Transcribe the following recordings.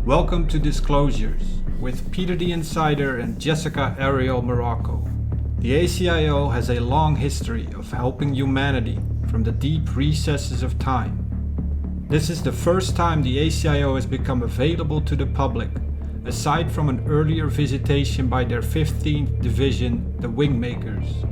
Welcome to Disclosures with Peter the Insider and Jessica Arael Morocco. The ACIO has a long history of helping humanity from the deep recesses of time. This is the first time the ACIO has become available to the public, aside from an earlier visitation by their 15th Division, the Wingmakers.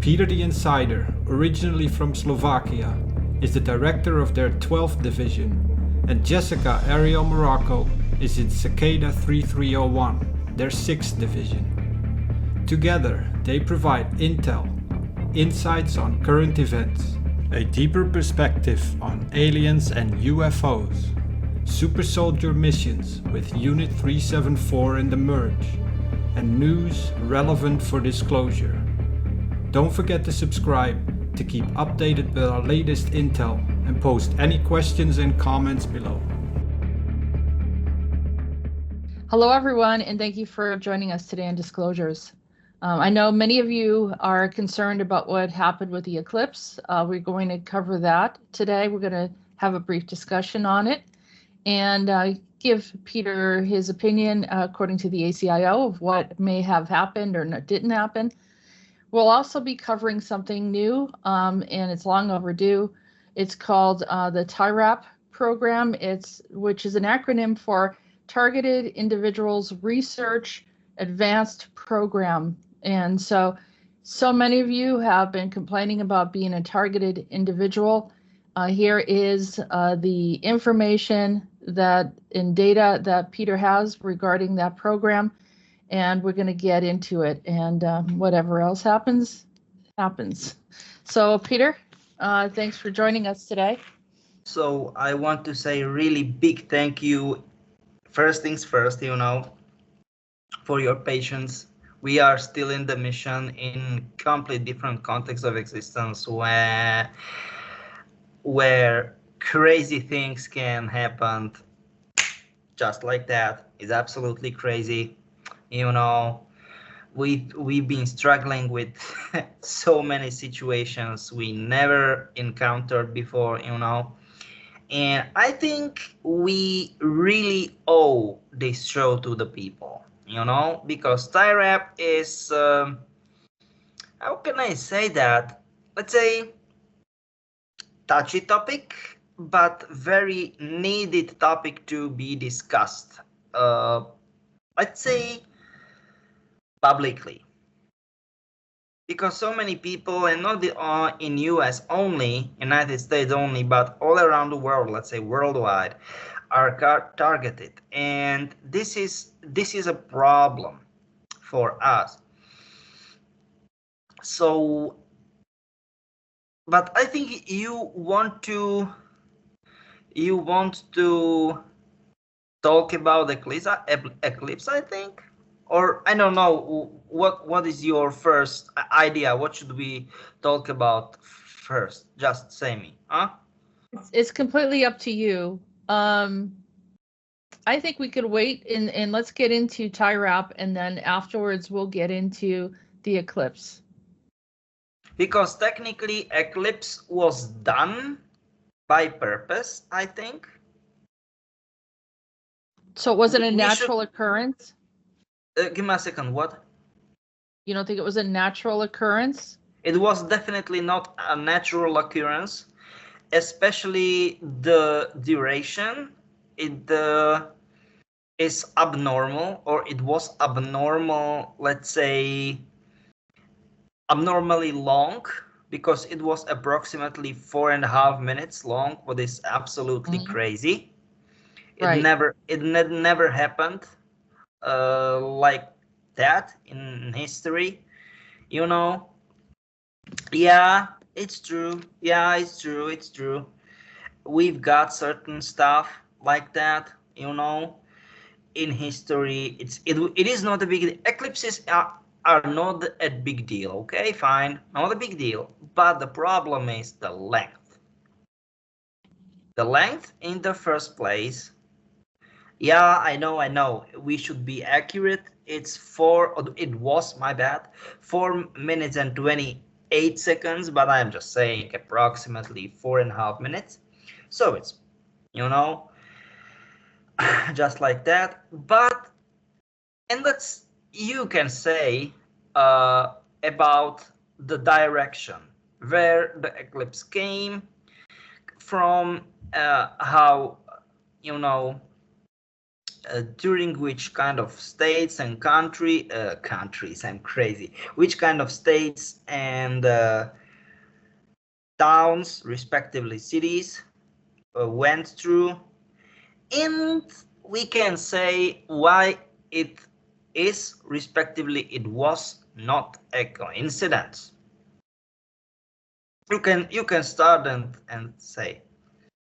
Peter the Insider, originally from Slovakia, is the director of their 12th Division, and Jessica Arael Morocco is in Cicada 3301, their 6th Division. Together, they provide intel, insights on current events, a deeper perspective on aliens and UFOs, super soldier missions with Unit 374 and the Merge, and news relevant for disclosure. Don't forget to subscribe to keep updated with our latest intel and post any questions and comments below. Hello everyone, and thank you for joining us today on Disclosures. I know many of you are concerned about what happened with the eclipse. We're going to cover that today. We're going to have a brief discussion on it and give Peter his opinion according to the ACIO of what may have happened or didn't happen. We'll also be covering something new, and it's long overdue. It's called the TIRAP program, which is an acronym for Targeted Individuals Research Advanced Program. And so many of you have been complaining about being a targeted individual. Here is the information and data that Peter has regarding that program. And we're going to get into it, and whatever else happens, happens. So Peter, thanks for joining us today. So I want to say really big thank you. First things first, for your patience. We are still in the mission in complete different context of existence where crazy things can happen just like that. It's absolutely crazy. We've been struggling with so many situations we never encountered before, and I think we really owe this show to the people, because TIRAP is, how can I say that? Let's say touchy topic, but very needed topic to be discussed. Let's say publicly, because so many people, and not in US only, United States only, but all around the world, let's say worldwide, are targeted, and this is a problem for us. So, but I think you want to talk about eclipse, I think. Or I don't know, what is your first idea? What should we talk about first? Just say me, huh? It's completely up to you. I think we could wait and let's get into TIRAP, and then afterwards we'll get into the eclipse. Because technically eclipse was done by purpose, I think. So was it a natural occurrence? Give me a second, what? You don't think it was a natural occurrence? It was definitely not a natural occurrence, especially the duration. It is abnormal, or it was abnormal, let's say, abnormally long, because it was approximately 4.5 minutes long, what is absolutely crazy. It never happened like that in history, Yeah, it's true. It's true. We've got certain stuff like that, in history. It is not a big deal. Eclipses are not a big deal. Okay, fine, not a big deal. But the problem is the length. The length in the first place. Yeah, I know. We should be accurate. It was, my bad, 4 minutes and 28 8 seconds, but I'm just saying approximately 4.5 minutes. So it's, you know, just like that. But, and you can say about the direction where the eclipse came from, how, you know, during which kind of states and countries, I'm crazy, which kind of states and towns, respectively cities, went through, and we can say why it is, respectively it was not a coincidence. You can start and say,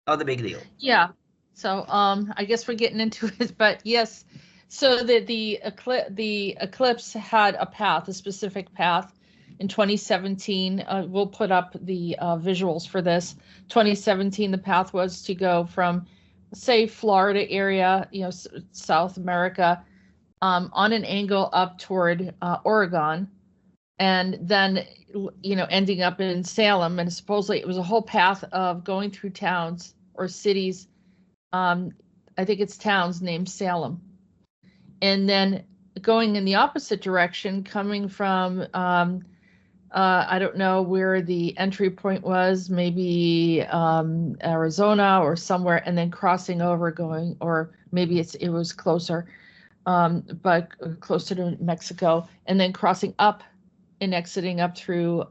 not a big deal. Yeah. So I guess we're getting into it, but yes. So the eclipse had a path, a specific path. In 2017, we'll put up the visuals for this. 2017, the path was to go from, say, Florida area, you know, South America, on an angle up toward Oregon, and then, you know, ending up in Salem. And supposedly it was a whole path of going through towns or cities. I think it's towns named Salem, and then going in the opposite direction, coming from I don't know where the entry point was, maybe Arizona or somewhere, and then crossing over, going, or maybe it was closer, but closer to Mexico, and then crossing up and exiting up through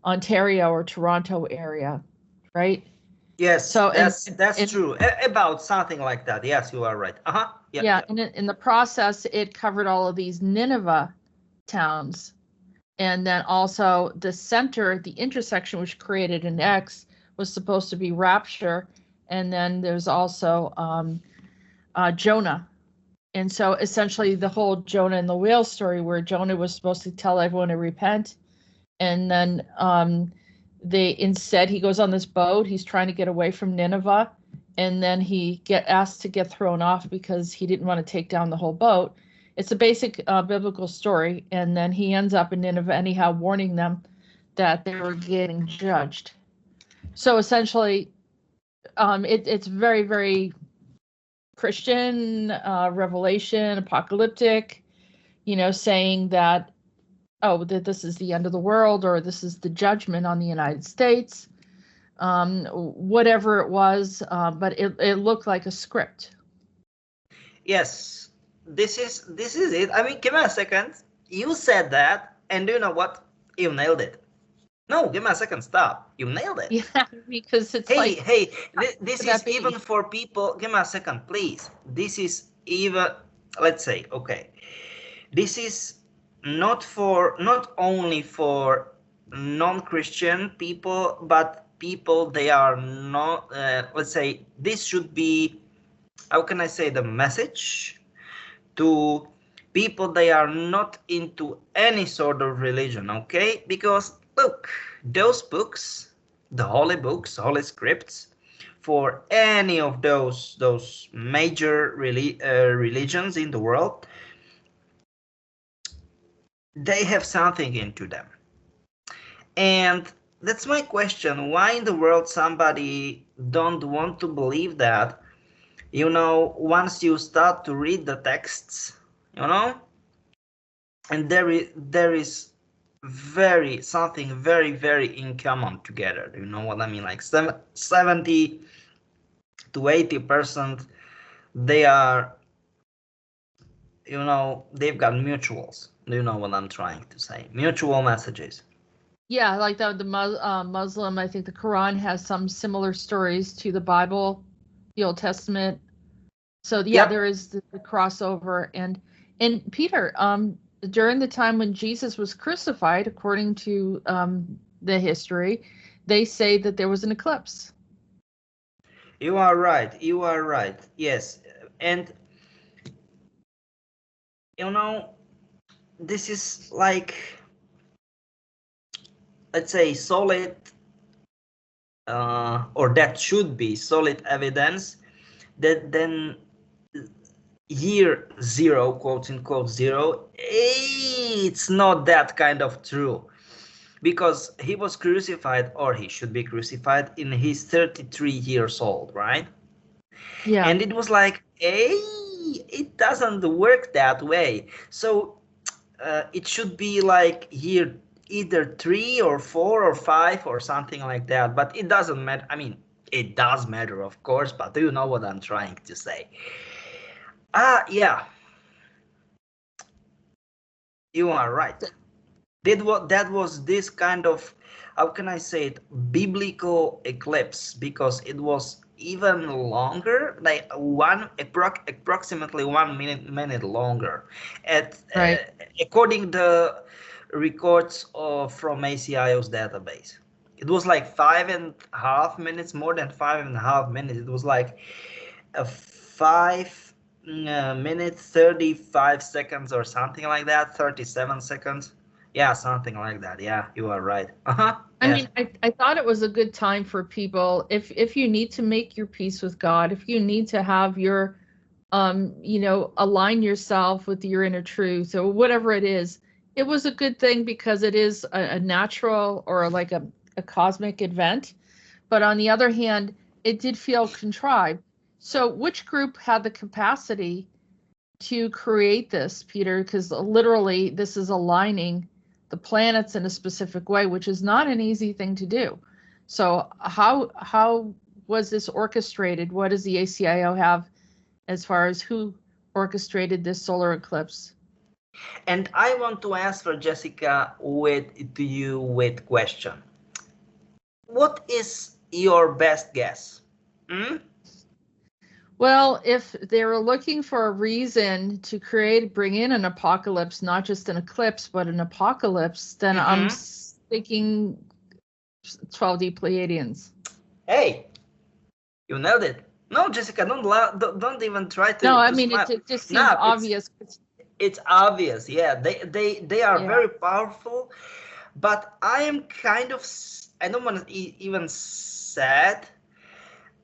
Ontario or Toronto area, right? Yes, so that's true. About something like that. Yes, you are right. Yeah. And in the process, it covered all of these Nineveh towns. And then also the center, the intersection, which created an X, was supposed to be Rapture. And then there's also Jonah. And so essentially the whole Jonah and the whale story, where Jonah was supposed to tell everyone to repent. And then instead he goes on this boat. He's trying to get away from Nineveh. And then he asked to get thrown off because he didn't want to take down the whole boat. It's a basic biblical story. And then he ends up in Nineveh anyhow, warning them that they were getting judged. So essentially, it's very, very Christian, revelation, apocalyptic, you know, saying that, oh, that this is the end of the world, or this is the judgment on the United States, whatever it was, but it looked like a script. Yes, this is it. I mean, give me a second. You said that, and do you know what? You nailed it. No, give me a second. Stop. You nailed it. Yeah, because it's this is even for people. Give me a second, please. This is even, let's say, okay. This is not only for non-Christian people, but people they are not. Let's say this should be, how can I say, the message to people they are not into any sort of religion, okay? Because look, those books, the holy books, holy scripts, for any of those major religions in the world, they have something into them. And that's my question. Why in the world somebody don't want to believe that, you know, once you start to read the texts, you know, and there is something very, very in common together. Do you know what I mean? Like 70 to 80%, they are, you know, they've got mutuals. Do you know what I'm trying to say? Mutual messages. Yeah, like the Muslim, I think the Quran has some similar stories to the Bible, the Old Testament. So yeah, There is the crossover. And Peter, during the time when Jesus was crucified, according to the history, they say that there was an eclipse. You are right. You are right. Yes. And, you know, this is like, let's say, solid, or that should be solid evidence that then year zero, quotes in quote zero, it's not that kind of true. because he was crucified, or he should be crucified in his 33 years old, right? Yeah. And it was like, hey, it doesn't work that way. So it should be like here either 3 or 4 or 5 or something like that, but it doesn't matter. I mean, it does matter, of course, but do you know what I'm trying to say? Yeah, you are right. That was this kind of, how can I say it, biblical eclipse, because it was even longer, like approximately 1 minute longer, Right. according the records from ACIO's database. It was like 5.5 minutes, more than 5.5 minutes. It was like a 5 minutes 35 seconds or something like that, 37 seconds. Yeah, something like that. Yeah, you are right. I Yes. mean, I thought it was a good time for people, if you need to make your peace with God, if you need to have your, align yourself with your inner truth or whatever it is, it was a good thing because it is a natural or like a cosmic event. But on the other hand, it did feel contrived. So which group had the capacity to create this, Peter? Because literally this is aligning the planets in a specific way, which is not an easy thing to do. So how was this orchestrated? What does the ACIO have as far as who orchestrated this solar eclipse? And I want to answer Jessica to you with question. What is your best guess? Hmm? Well, if they were looking for a reason to bring in an apocalypse, not just an eclipse, but an apocalypse, then I'm thinking 12D Pleiadians. Hey, you nailed it. No, Jessica, don't even try to. No, I to mean, smile. it just seems No, obvious. it's obvious. Yeah, they are Yeah. very powerful, but I am kind of, I don't want to even sad.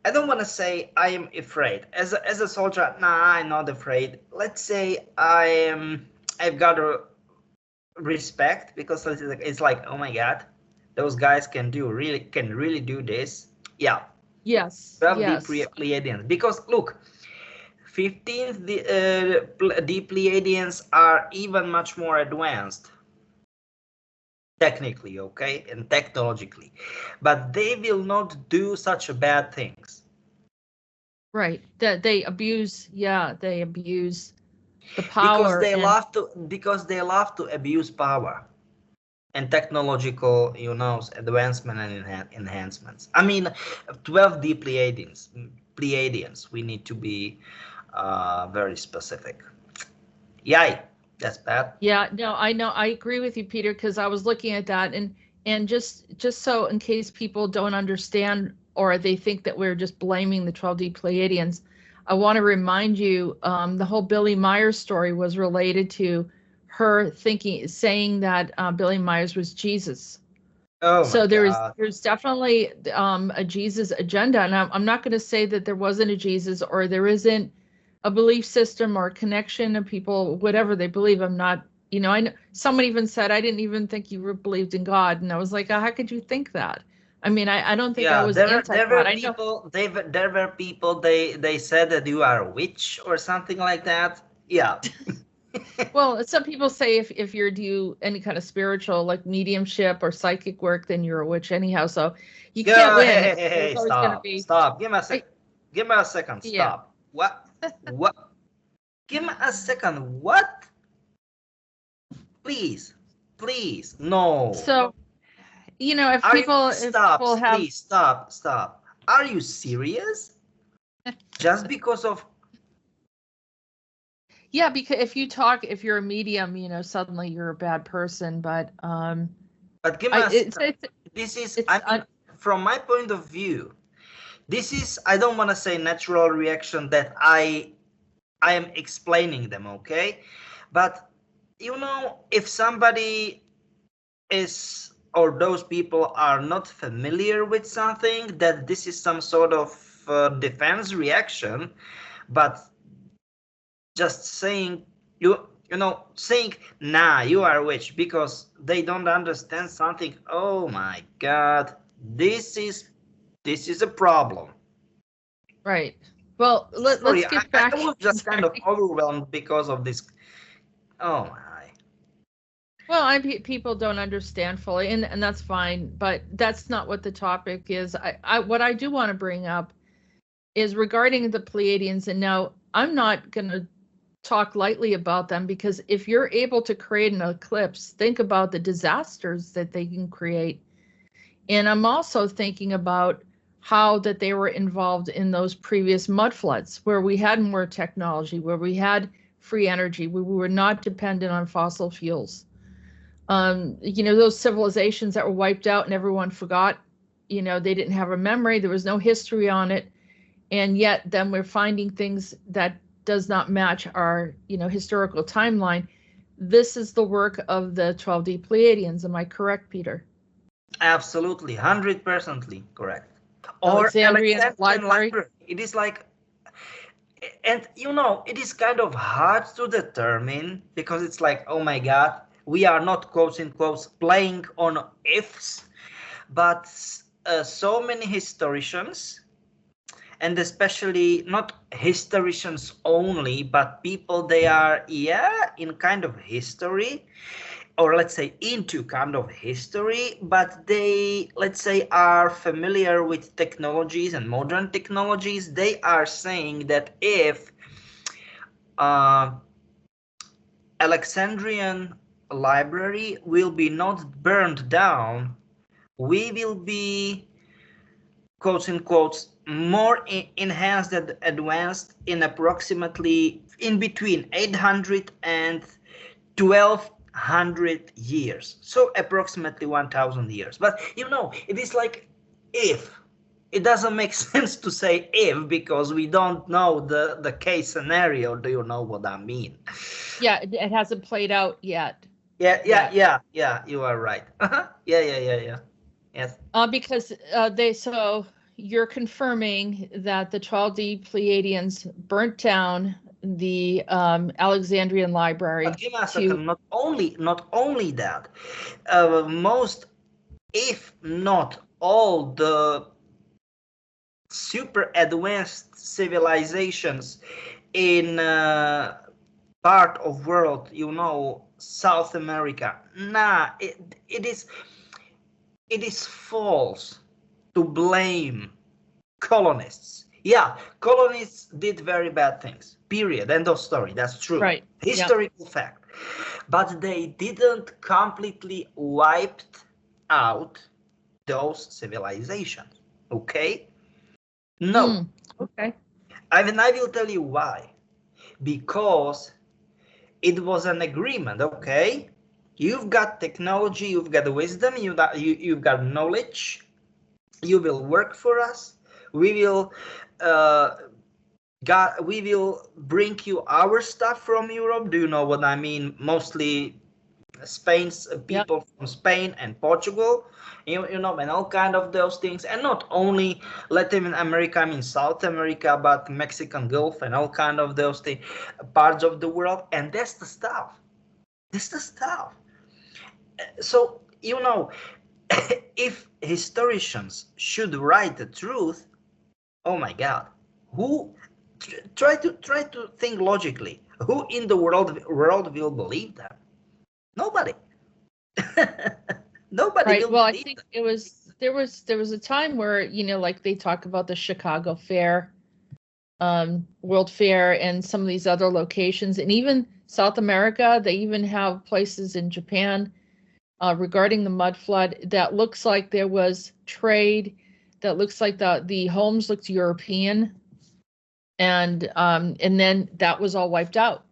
I don't want to say I am afraid. As a soldier, nah, I'm not afraid. Let's say I've got a respect, because it's like, oh my God, those guys can really do this. Yeah. Yes. 12 Yes. Pleiadians. Because look, 15th the Pleiadians are even much more advanced technically, okay, and technologically, but they will not do such bad things. Right. That they abuse. Yeah, they abuse the power. Because they love to abuse power and technological, advancement and enhancements. I mean, 12D Pleiadians. We need to be very specific. Yay, that's bad. Yeah, no, I know. I agree with you, Peter, because I was looking at that and just so in case people don't understand or they think that we're just blaming the 12D Pleiadians, I want to remind you the whole Billy Myers story was related to her saying that Billy Myers was Jesus. Oh So my God. there's definitely a Jesus agenda, and I'm not going to say that there wasn't a Jesus or there isn't a belief system or connection of people, whatever they believe. I'm not, I know someone even said, I didn't even think you believed in God. And I was like, how could you think that? I mean, I don't think I Yeah, was there anti-God. were I know. people. There were people. They said that you are a witch or something like that. Yeah. Well, some people say if you're do any kind of spiritual like mediumship or psychic work, then you're a witch anyhow. So you can't Yeah. win. Hey, There's always going to stop, be. stop. Give me a sec. Give me a second. Yeah. Stop. What? What? Give me a second. What? Please, please, no. So, if Are you, people have, please stop. Are you serious? Just because of, yeah, because if you're a medium, suddenly you're a bad person. But give me this is, from my point of view, this is, I don't want to say natural reaction that I am explaining them, okay? But if somebody is, or those people are not familiar with something, that this is some sort of defense reaction, but just saying, saying, nah, you are a witch, because they don't understand something. Oh my God, this is a problem. Right. Well, Sorry, let's get I back. was just kind of Sorry. overwhelmed because of this. Oh my. Well, people don't understand fully, and that's fine, but that's not what the topic is. What I do want to bring up is regarding the Pleiadians, and now I'm not going to talk lightly about them, because if you're able to create an eclipse, think about the disasters that they can create. And I'm also thinking about how that they were involved in those previous mud floods where we had more technology, where we had free energy, where we were not dependent on fossil fuels. Those civilizations that were wiped out and everyone forgot, they didn't have a memory, there was no history on it. And yet then we're finding things that does not match our, historical timeline. This is the work of the 12D Pleiadians. Am I correct, Peter? Absolutely, 100% correct. Or Alexandrian Alexandrian Library. library. It is like, and it is kind of hard to determine, because it's like, oh my God, we are not quotes in quotes playing on ifs, but so many historians, and especially not historians only, but people, they are in kind of history, or let's say into kind of history, but they, let's say, are familiar with technologies and modern technologies. They are saying that if Alexandrian library will be not burned down, we will be, quotes in quotes, more enhanced and advanced in approximately in between 800 and 1200 years, so approximately 1000 years. But it is like, if it doesn't make sense to say if, because we don't know the case scenario. Do you know what I mean? Yeah, it hasn't played out yet. Yeah, you are right. Yeah, yes. Because so you're confirming that the 12D Pleiadians burnt down the Alexandrian library. But give me a second. Not only that, most, if not all, the super advanced civilizations in part of world, South America. Nah, it is false to blame colonists. Yeah, colonists did very bad things. Period. End of story. That's true. Right. Historical fact. But they didn't completely wiped out those civilizations. Okay? No. Okay. I will tell you why. Because it was an agreement. Okay? You've got technology, you've got wisdom, you've got knowledge. You will work for us. We will we will bring you our stuff from Europe. Do you know what I mean? Mostly Spain's people from Spain and Portugal, and all kind of those things. And not only Latin America, I mean South America, but Mexican Gulf and all kind of those things, parts of the world. And that's the stuff. That's the stuff. So, if historians should write the truth, oh my God, who try to think logically? Who in the world will believe that? Nobody. Nobody Right. will Well, I believe think that. there was a time where, like they talk about the Chicago Fair, World Fair, and some of these other locations, and even South America. They even have places in Japan regarding the mud flood that looks like there was trade, that looks like the homes looked European, and then that was all wiped out.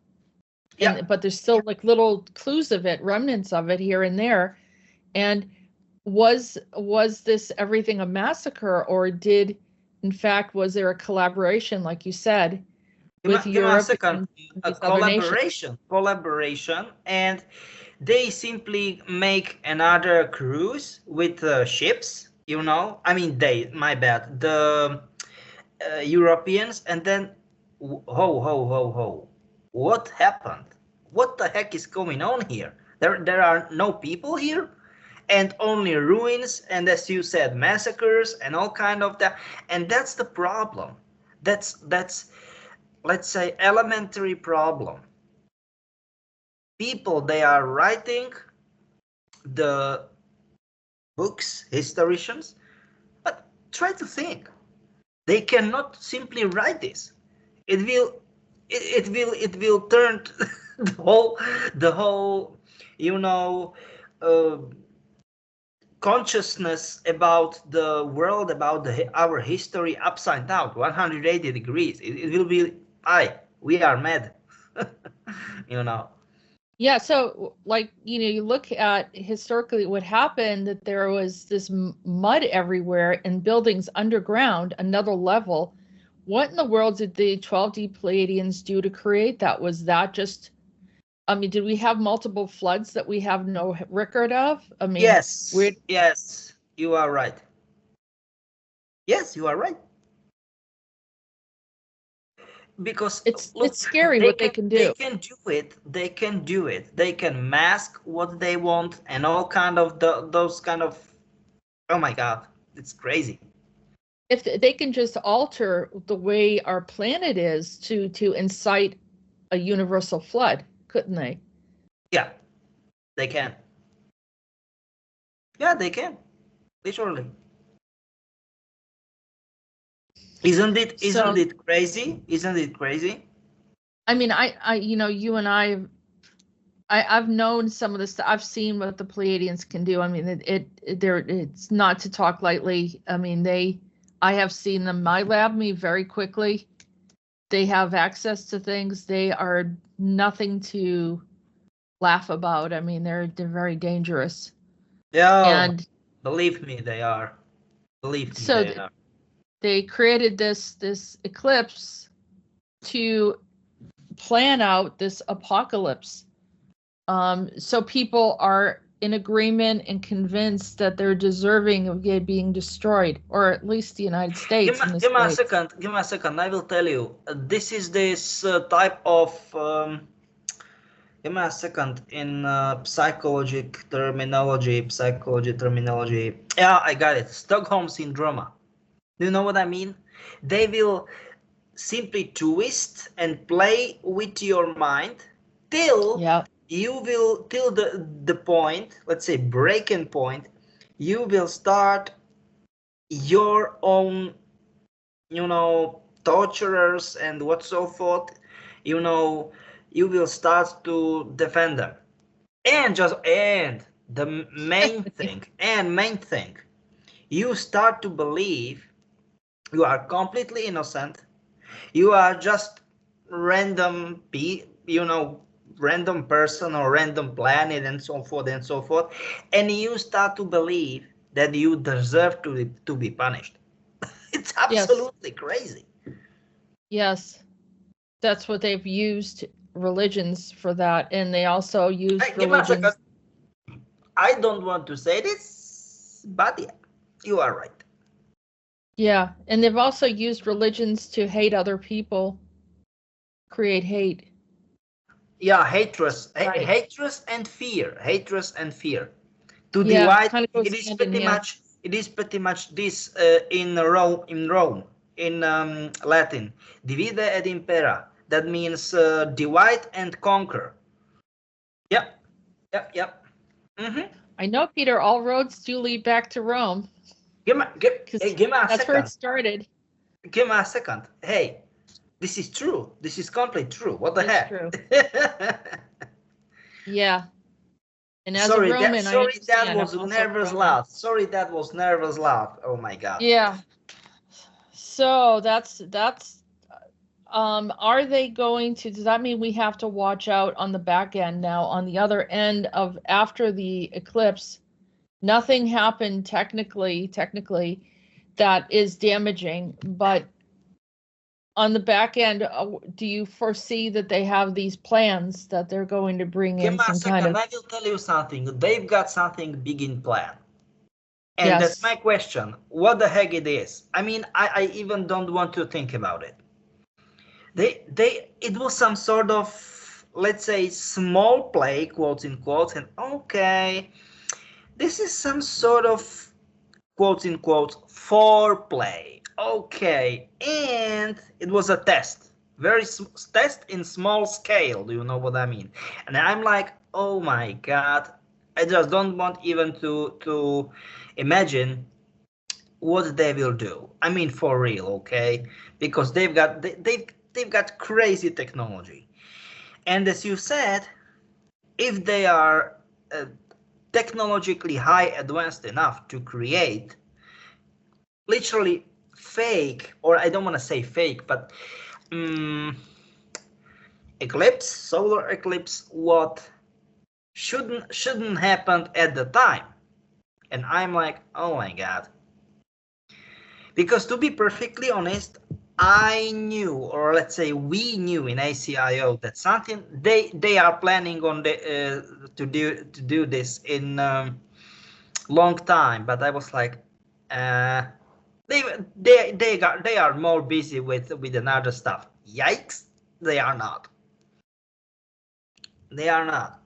Yeah. But there's still like little clues of it, remnants of it here and there. And was this everything a massacre, or was there a collaboration, like you said, with Europe and A these other nations? collaboration, and they simply make another cruise with ships. I mean, my bad, the Europeans, and then ho ho ho ho, what happened? what the heck is going on here? There are no people here, and only ruins, and as you said, massacres and all kind of that. And that's the problem. That's let's say elementary problem. People, they are writing the books, historians, but try to think. They cannot simply write this. It will turn the whole consciousness about the world, about our history upside down, 180 degrees. It will be, we are mad. Yeah, so like, you look at historically what happened, that there was this mud everywhere and buildings underground, another level. What in the world did the 12D Pleiadians do to create that? Was that just, I mean, did we have multiple floods that we have no record of? I mean, yes, yes, you are right. Yes, you are right. Because it's scary what they can do. They can do it. They can do it. They can mask what they want and all kind of those kind of. Oh my God, it's crazy. If they can just alter the way our planet is to incite a universal flood, couldn't they? Yeah, they can. Yeah, they can. Literally. Isn't it crazy? Isn't it crazy? I mean, I you and I've known some of this stuff. I've seen what the Pleiadians can do. I mean, it's not to talk lightly. I mean, I have seen them. My lab me very quickly. They have access to things. They are nothing to laugh about. I mean, they're very dangerous. Yeah, and believe me, they are. Believe me, so they are. They created this eclipse to plan out this apocalypse. So people are in agreement and convinced that they're deserving of being destroyed, or at least the United States. Give me a second. I will tell you. This is this type of. Give me a second. In psychology terminology. Yeah, I got it. Stockholm syndrome. Do you know what I mean? They will simply twist and play with your mind till you will, till the point, let's say breaking point, you will start your own, torturers and what so forth, you will start to defend them. And the main thing, you start to believe you are completely innocent. You are just random person or random planet and so forth. And you start to believe that you deserve to be punished. It's absolutely crazy. Yes. That's what they've used religions for that. And they also use religions. I don't want to say this, but yeah, you are right. Yeah, and they've also used religions to hate other people, create hate. Yeah, hatred and fear. To divide, it is pretty much this in Rome, in Latin, divide et impera. That means divide and conquer. Yep. Mm-hmm. I know, Peter, all roads do lead back to Rome. Give me a that's second. Where it started. Give me a second. Hey, this is true. This is completely true. What the heck? True. Yeah. And as a Roman, that was nervous laugh. Sorry, that was nervous laugh. Oh my God. Yeah. So that's are they going to, does that mean we have to watch out on the back end now, on the other end of after the eclipse? Nothing happened technically that is damaging, but on the back end, do you foresee that they have these plans that they're going to bring in some kind of... I will tell you something. They've got something big in plan. And that's my question. What the heck it is? I mean, I even don't want to think about it. It was some sort of let's say, small play, quotes in quotes, and okay, this is some sort of, quotes in quotes, foreplay. Okay, and it was a test, test in small scale. Do you know what I mean? And I'm like, oh my god, I just don't want even to imagine what they will do. I mean, for real, okay? Because they've got crazy technology, and as you said, if they are technologically high advanced enough to create literally fake, or I don't want to say fake, but eclipse, solar eclipse, what shouldn't happen at the time. And I'm like, oh my god. Because to be perfectly honest, I knew, or let's say we knew in ACIO, that something they are planning on to do this in long time. But I was like, they are more busy with another stuff. Yikes! They are not. They are not.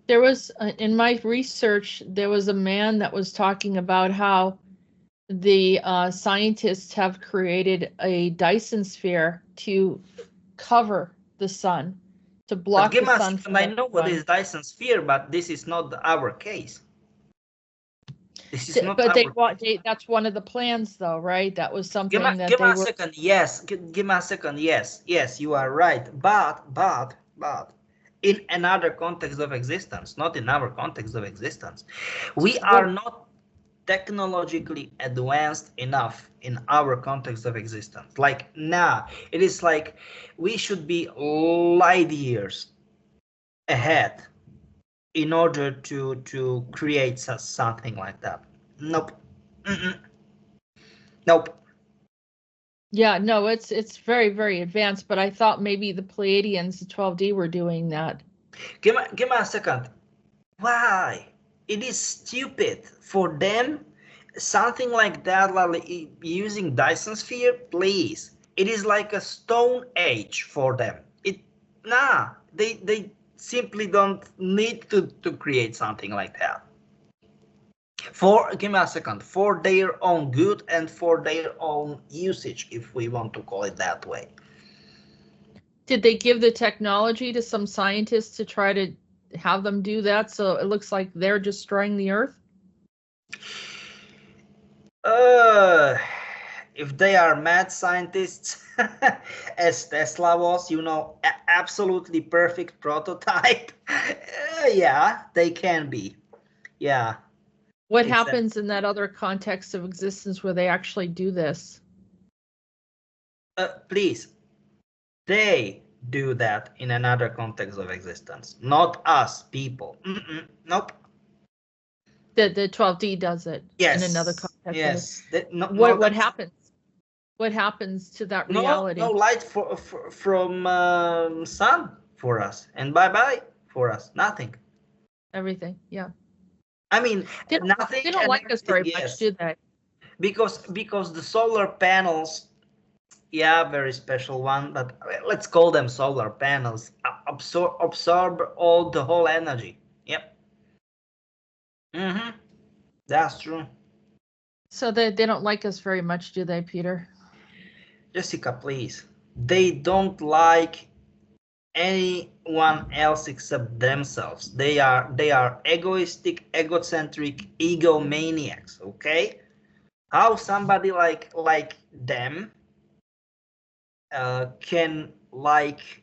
There was in my research, there was a man that was talking about how the scientists have created a Dyson sphere to cover the sun, to block the sun from I know what is Dyson sphere, but this is not our case. This is not. But that's one of the plans, though, right? That was something that give me a second. Yes, give me a second. Yes, you are right. But in another context of existence, not in our context of existence, we are not technologically advanced enough in our context of existence. Like now, it is like we should be light years ahead in order to create something like that. Nope. Nope. Yeah, no, it's very, very advanced, but I thought maybe the Pleiadians, the 12D, were doing that. Give me a second. Why? It is stupid for them. Something like that, like using Dyson sphere, please. It is like a stone age for them. They simply don't need to create something like that. Give me a second, for their own good and for their own usage, if we want to call it that way. Did they give the technology to some scientists to try to have them do that, so it looks like they're destroying the Earth? If they are mad scientists, as Tesla was, absolutely perfect prototype, yeah, they can be. Yeah. What happens in that other context of existence where they actually do this? Please, they do that in another context of existence, not us people. Nope. The 12D does it. Yes. In another context. Yes. What happens? What happens to that reality? No light from sun for us, and bye for us. Nothing. Everything. Yeah. I mean, nothing. They don't like us very much, do they? Because the solar panels, yeah, very special one, but let's call them solar panels, absorb the whole energy. Yep. That's true. So they don't like us very much, do they, Peter? Jessica, please. They don't like anyone else except themselves. They are egoistic, egocentric, egomaniacs. Okay, how somebody like them can like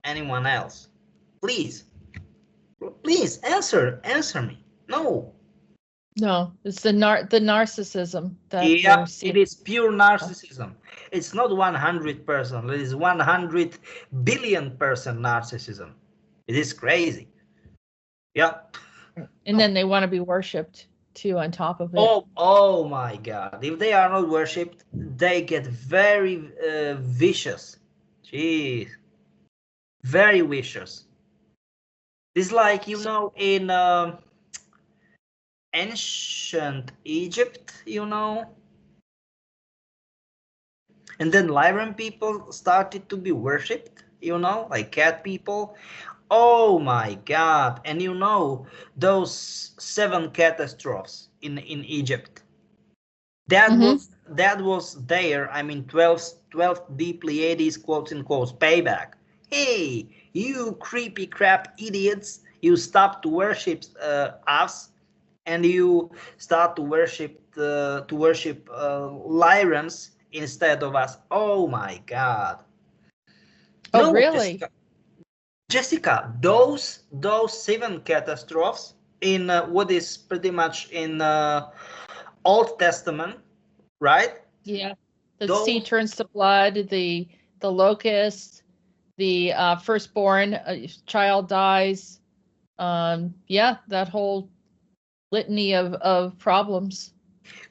anyone else? Please answer me. No, it's the narcissism that it is pure narcissism. It's not 100%. It is 100 billion percent narcissism. It is crazy. Yeah. And then they want to be worshipped too on top of it. Oh my God! If they are not worshipped, they get very vicious. Jeez, very vicious. It's like in ancient Egypt, and then Lyran people started to be worshipped. you know, like cat people. Oh my God. And you know, those 7 catastrophes in Egypt. That was there. I mean, 12 deep Pleiades, quotes in quotes, payback. Hey, you creepy crap idiots! You stop to worship us, and you start to worship Lyrans instead of us. Oh my God! Oh, No, really? Jessica, those 7 catastrophes in what is pretty much in Old Testament, right? Yeah. The sea Those, turns to blood, the locust, the firstborn child dies. Yeah, that whole litany of problems.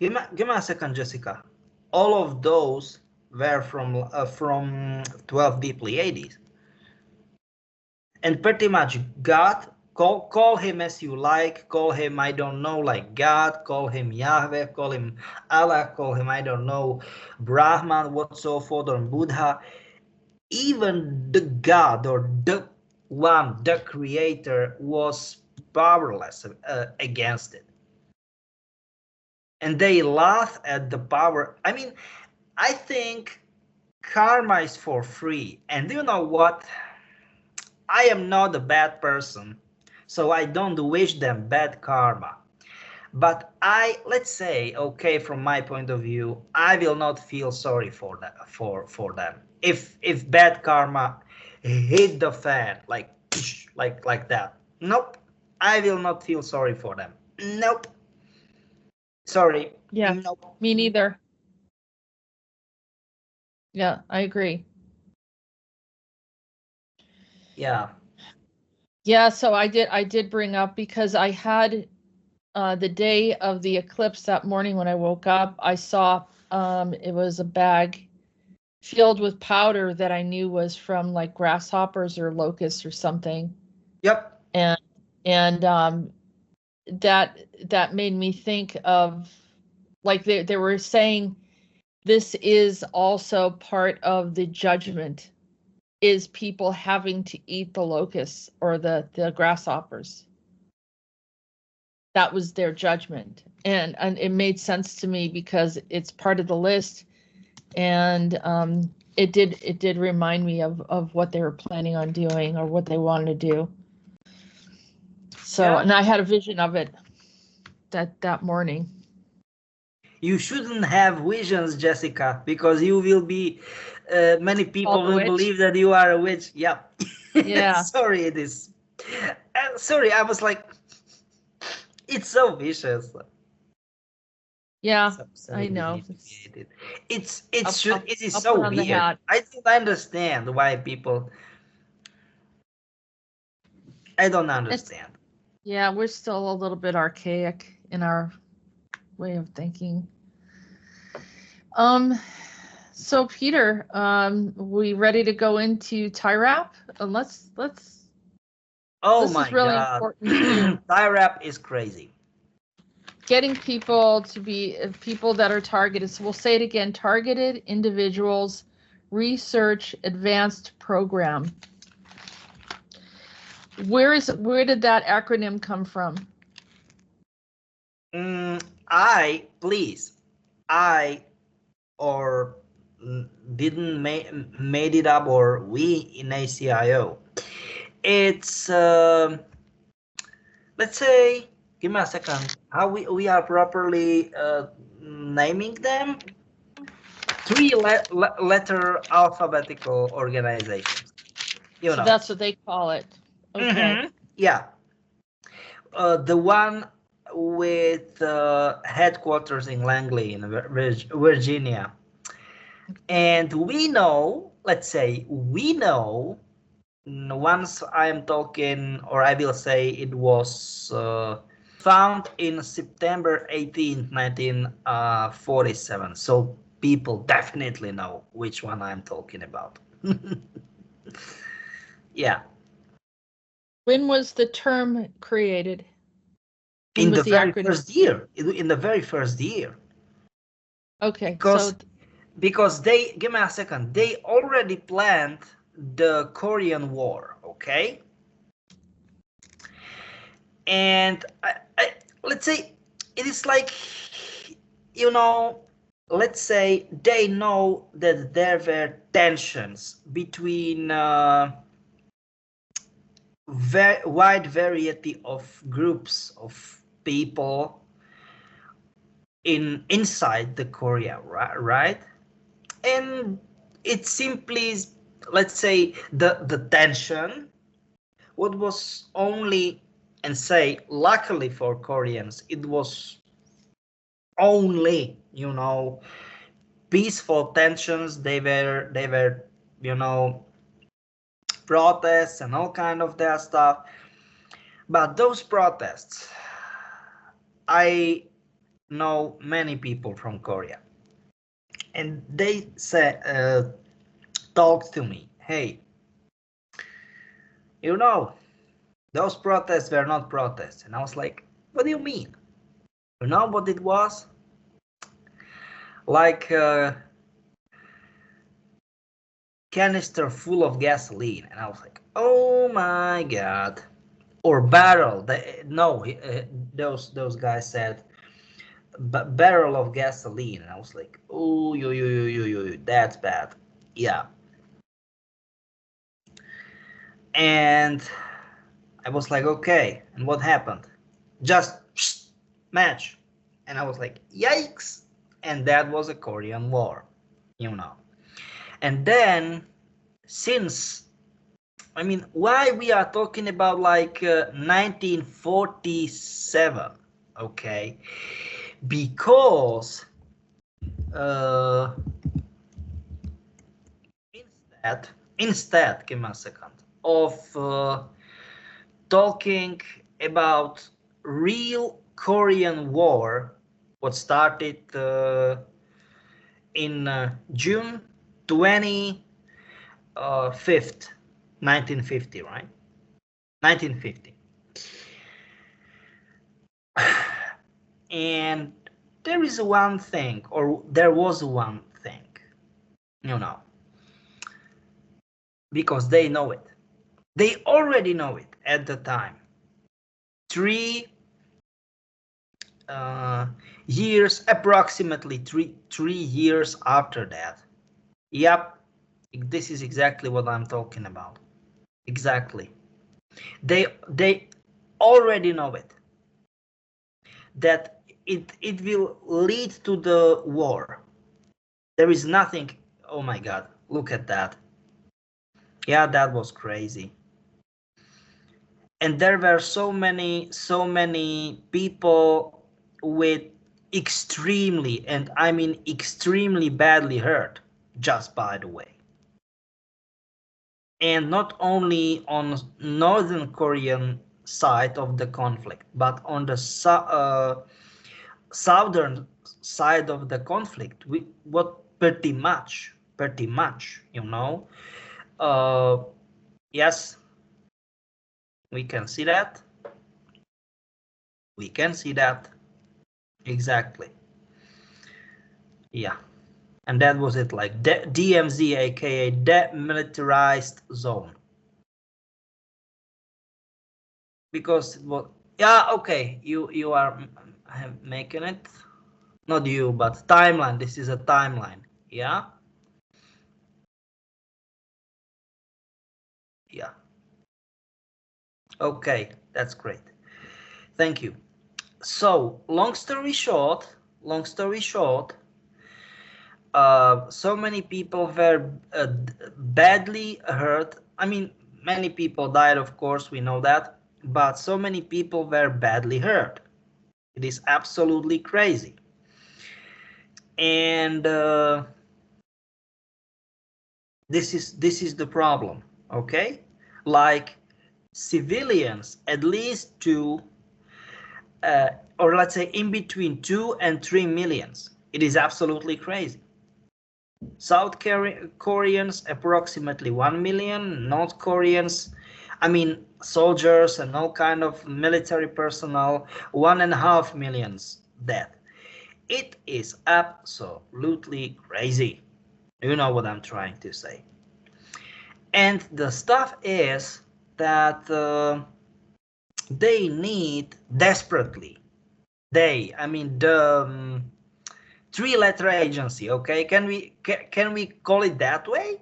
give me a second, Jessica. All of those were from 12 deep Pleiades, and pretty much God. Call him as you like. Call him, I don't know, like God. Call him Yahweh. Call him Allah. Call him, I don't know, Brahman, what so forth, or Buddha. Even the God, or the creator, was powerless against it. And they laugh at the power. I mean, I think karma is for free. And you know what? I am not a bad person, so I don't wish them bad karma. But let's say, okay, from my point of view, I will not feel sorry for that, for them. If bad karma hit the fan like that, nope, I will not feel sorry for them. Nope. Sorry. Yeah, Nope. me neither. Yeah, I agree. Yeah. Yeah, so I did bring up, because I had the day of the eclipse, that morning when I woke up, I saw it was a bag filled with powder that I knew was from like grasshoppers or locusts or something. Yep. And that made me think of, like, they were saying this is also part of the judgment, is people having to eat the locusts or the grasshoppers. That was their judgment, and it made sense to me because it's part of the list, and it did remind me of what they were planning on doing, or what they wanted to do. So, Yeah. and I had a vision of it that morning. You shouldn't have visions, Jessica, because you will be. Many people Called a will witch. believe that you are a witch. Yeah. Yeah. Sorry, it is. Sorry, I was like, it's so vicious. Yeah, So I we know. need to create it. It is I'll so put on the weird. hat. I don't understand why people. I don't understand. Yeah, we're still a little bit archaic in our way of thinking. So Peter, we ready to go into TIRAP? Let's Oh this my is really God. important too. TYRP is crazy. Getting people to be people that are targeted. So we'll say it again: targeted individuals, research advanced program. Where did that acronym come from? I or didn't made it up, or we in ACIO. It's let's say, give me a second, how we are properly naming them. 3-letter alphabetical organizations. So that's what they call it. Okay. Yeah. The one with headquarters in Langley, in Virginia. And we know, let's say, once I am talking, or I will say it was found in September 18th, 1947. So people definitely know which one I'm talking about. Yeah. When was the term created? When In was the the very acronym? first year. In the very first year. Okay, Because they, give me a second, they already planned the Korean War, okay? And let's say it is like, you know, let's say they know that there were tensions between wide variety of groups of people inside the Korea, right? And it simply is, let's say, the tension, what was only, and say luckily for Koreans, it was only, you know, peaceful tensions. They were, you know, protests and all kind of that stuff. But those protests, I know many people from Korea, and they say, talked to me, hey, you know, those protests were not protests. And I was like, what do you mean? You know what it was? Like a canister full of gasoline. And I was like, oh my God. Or barrel. Those guys said barrel of gasoline. And I was like, oh, that's bad. Yeah. And I was like, okay. And what happened? Just match. And I was like, yikes. And that was a Korean War, you know. And then, since, I mean, why we are talking about like 1947, okay? Because instead, give me a second, of talking about real Korean War, what started in June 25th, 1950, right? 1950. And there is one thing, or there was one thing, you know, because they know it. They already know it at the time. 3 years, approximately three years after that. Yep, this is exactly what I'm talking about. Exactly. They already know it. That it will lead to the war. There is nothing. Oh my God, look at that. Yeah, that was crazy. And there were so many people with extremely, and I mean extremely badly hurt, just by the way. And not only on Northern Korean side of the conflict, but on the southern side of the conflict, what pretty much, you know. Yes, we can see that. We can see that. Exactly. Yeah. And that was it, like DMZ, aka demilitarized zone. Because what? Yeah, okay. You are making it. Not you, but timeline. This is a timeline. Yeah. Yeah. Okay, that's great. Thank you. So, long story short, so many people were badly hurt. I mean, many people died, of course, we know that, but so many people were badly hurt. It is absolutely crazy. And this is the problem, okay? Like civilians, at least 2, or let's say in between 2 and 3 millions. It is absolutely crazy. South Koreans, approximately 1 million. North Koreans, I mean, soldiers and all kind of military personnel, 1.5 million dead. It is absolutely crazy. You know what I'm trying to say. And the stuff is that they need desperately, I mean the three-letter agency, okay? Can we call it that way?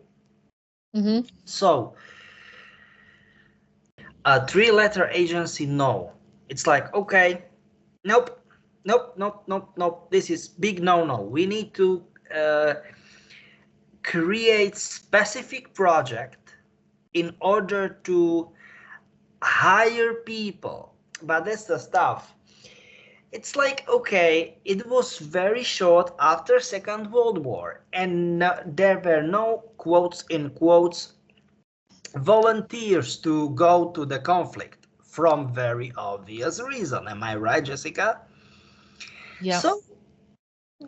Mm-hmm. So a three-letter agency, no. It's like, okay, nope, nope, nope, nope, nope. This is big no-no. We need to create specific project in order to hire people. But that's the stuff. It's like, okay, it was very short after Second World War, and there were no, quotes in quotes, volunteers to go to the conflict from very obvious reason. Am I right, Jessica? Yeah. So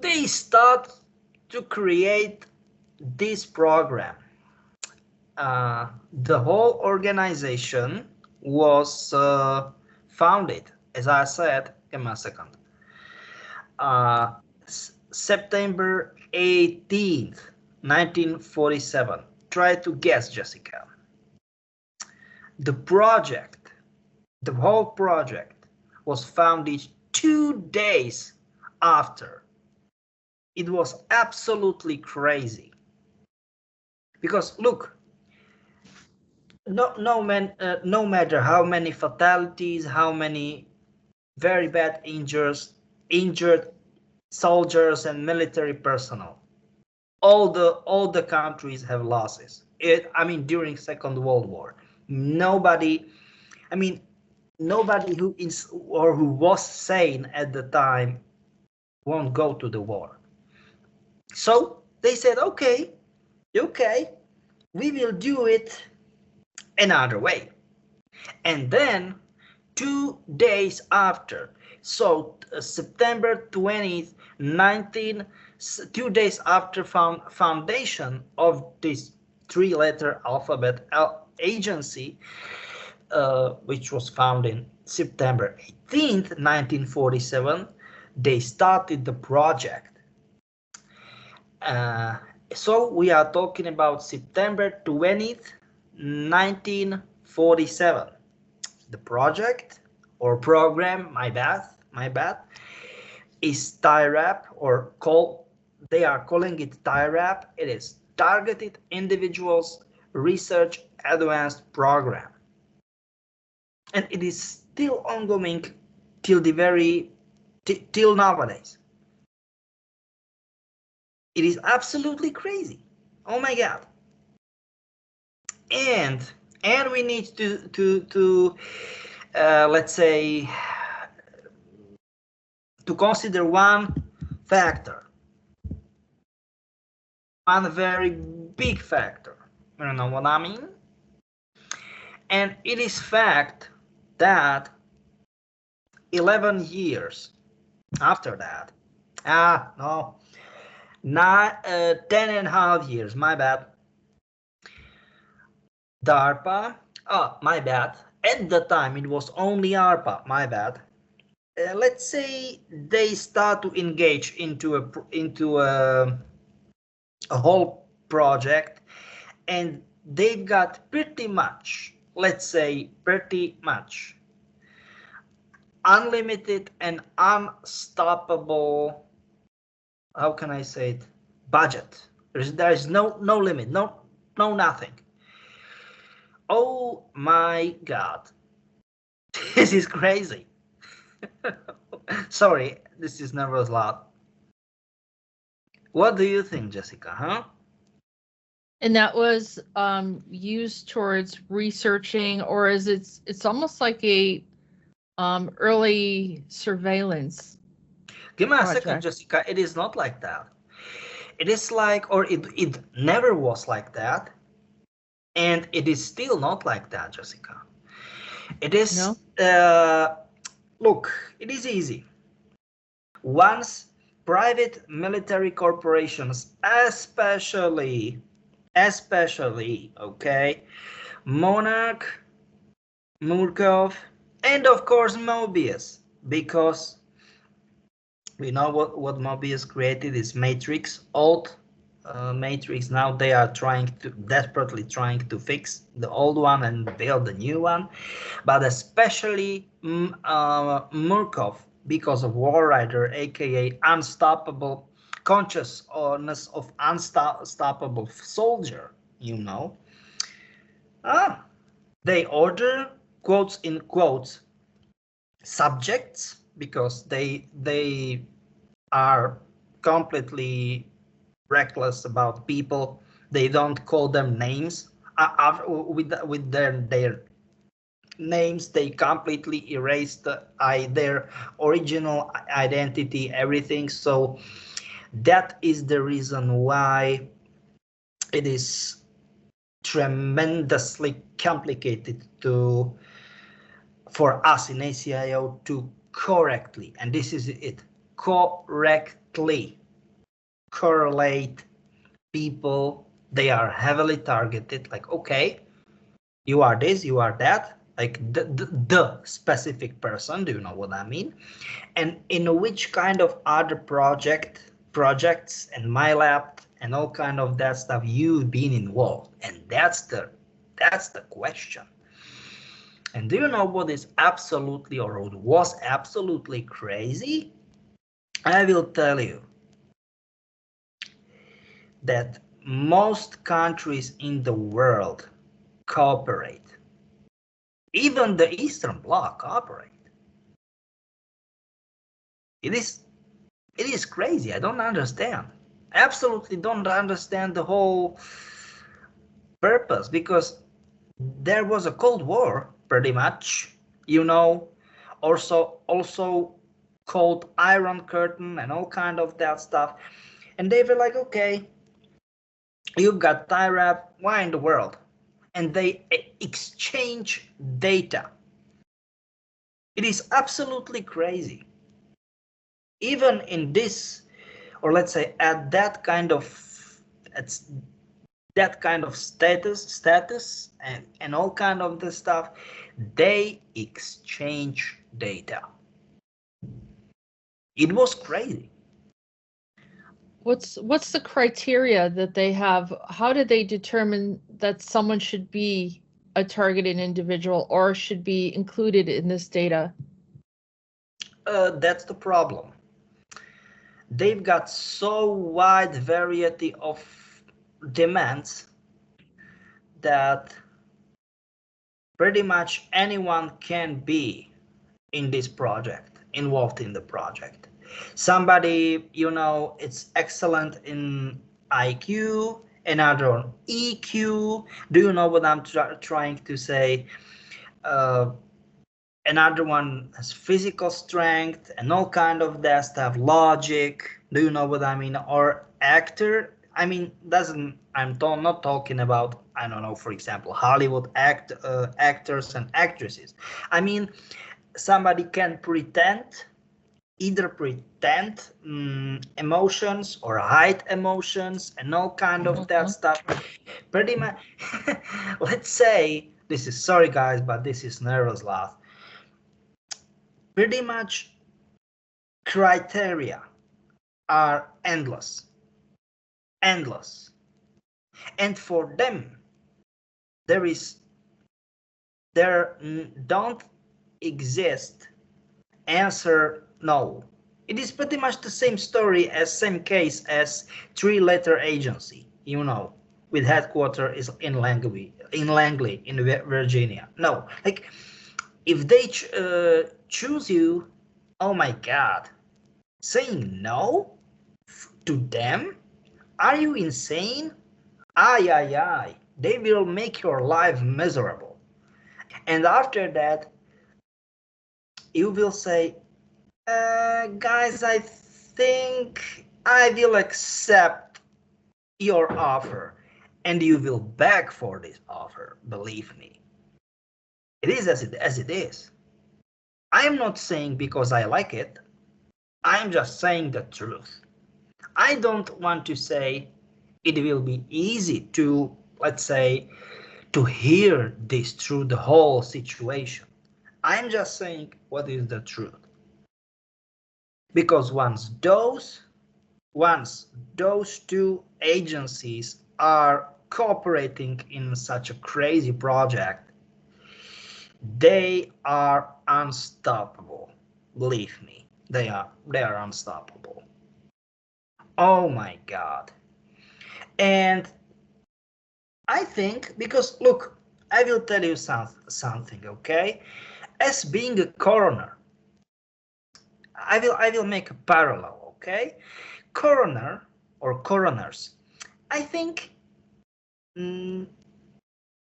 they start to create this program. The whole organization was founded, as I said, give me a second, September 18th, 1947. Try to guess, Jessica. The whole project was founded 2 days after. It was absolutely crazy. Because look, no matter how many fatalities, how many very bad injured soldiers and military personnel, all the countries have losses. I mean, during Second World War, nobody who is or who was sane at the time won't go to the war. So they said, okay, we will do it another way. And then 2 days after, so September 20th, 2 days after foundation of this three-letter alphabet agency, which was founded in September 18th, 1947, they started the project. So we are talking about September 20th, 1947. The project or program, my bad, is TIRAP, or they are calling it TIRAP. It is Targeted Individuals Research Advanced Program. And it is still ongoing till till nowadays. It is absolutely crazy. Oh my God. And we need to let's say, to consider one factor, one very big factor. You know what I mean? And it is fact that 11 years after that, 10 and a half years, my bad, DARPA, my bad, at the time it was only ARPA, my bad. Let's say they start to engage into a whole project, and they've got pretty much, let's say pretty much, unlimited and unstoppable, how can I say it, budget. There is no limit, no nothing. Oh my God, this is crazy. Sorry, this is nervous loud. What do you think, Jessica, huh? And that was used towards researching, or is it's almost like a early surveillance. Give me a second, Jessica. It is not like that. It is like, or it never was like that. And it is still not like that, Jessica. It is, no? Look, it is easy. Once private military corporations, especially, okay, Monarch, Murkov, and of course Mobius, because we know what Mobius created is matrix, alt, matrix. Now they are desperately trying to fix the old one and build a new one. But especially Murkov, because of War Rider, aka Unstoppable Consciousness of Unstoppable Soldier, you know. They order, quotes in quotes, subjects, because they are completely reckless about people. They don't call them names. With their names, they completely erase their original identity, everything. So that is the reason why it is tremendously complicated for us in ACIO to correctly, and this is it, correctly correlate people. They are heavily targeted, like, okay, you are this, you are that, like the specific person, do you know what I mean? And in which kind of other projects and my lab and all kind of that stuff you've been involved. And that's the question. And do you know what is absolutely, or what was absolutely crazy? I will tell you that most countries in the world cooperate. Even the Eastern Bloc cooperate. It is crazy. I don't understand. Absolutely don't understand the whole purpose, because there was a Cold War, pretty much, you know, also called Iron Curtain and all kind of that stuff. And they were like, okay, you've got TIRAP, why in the world? And they exchange data. It is absolutely crazy. Even in this, or let's say at that kind of status and all kind of this stuff, they exchange data. It was crazy. What's the criteria that they have? How did they determine that someone should be a targeted individual or should be included in this data? That's the problem. They've got so wide variety of demands that pretty much anyone can be in this project, involved in the project. Somebody, you know, it's excellent in IQ, another on EQ. Do you know what I'm trying to say? Another one has physical strength and all kind of that stuff, logic. Do you know what I mean? Or actor. I mean, I'm not talking about, I don't know, for example, Hollywood actors and actresses. I mean, somebody can either pretend emotions or hide emotions and all kind of that stuff. Pretty much, let's say, this is, sorry guys, but this is nervous laugh. Pretty much criteria are endless. And for them, there don't exist answer no. It is pretty much the same same case as three-letter agency, you know, with headquarters in Langley, in Virginia. No, like, if they choose you, oh my God, saying no to them? Are you insane? Ay. They will make your life miserable. And after that, you will say, guys, I think I will accept your offer. And you will beg for this offer, believe me. It is as it is. I am not saying because I like it. I'm just saying the truth. I don't want to say it will be easy to, let's say, to hear this through the whole situation. I'm just saying what is the truth. Because once those once those two agencies are cooperating in such a crazy project, they are unstoppable. Believe me, they are unstoppable. Oh my God. And I think, because look, I will tell you something, okay? As being a coroner, I will make a parallel, okay? Coroner or coroners, I think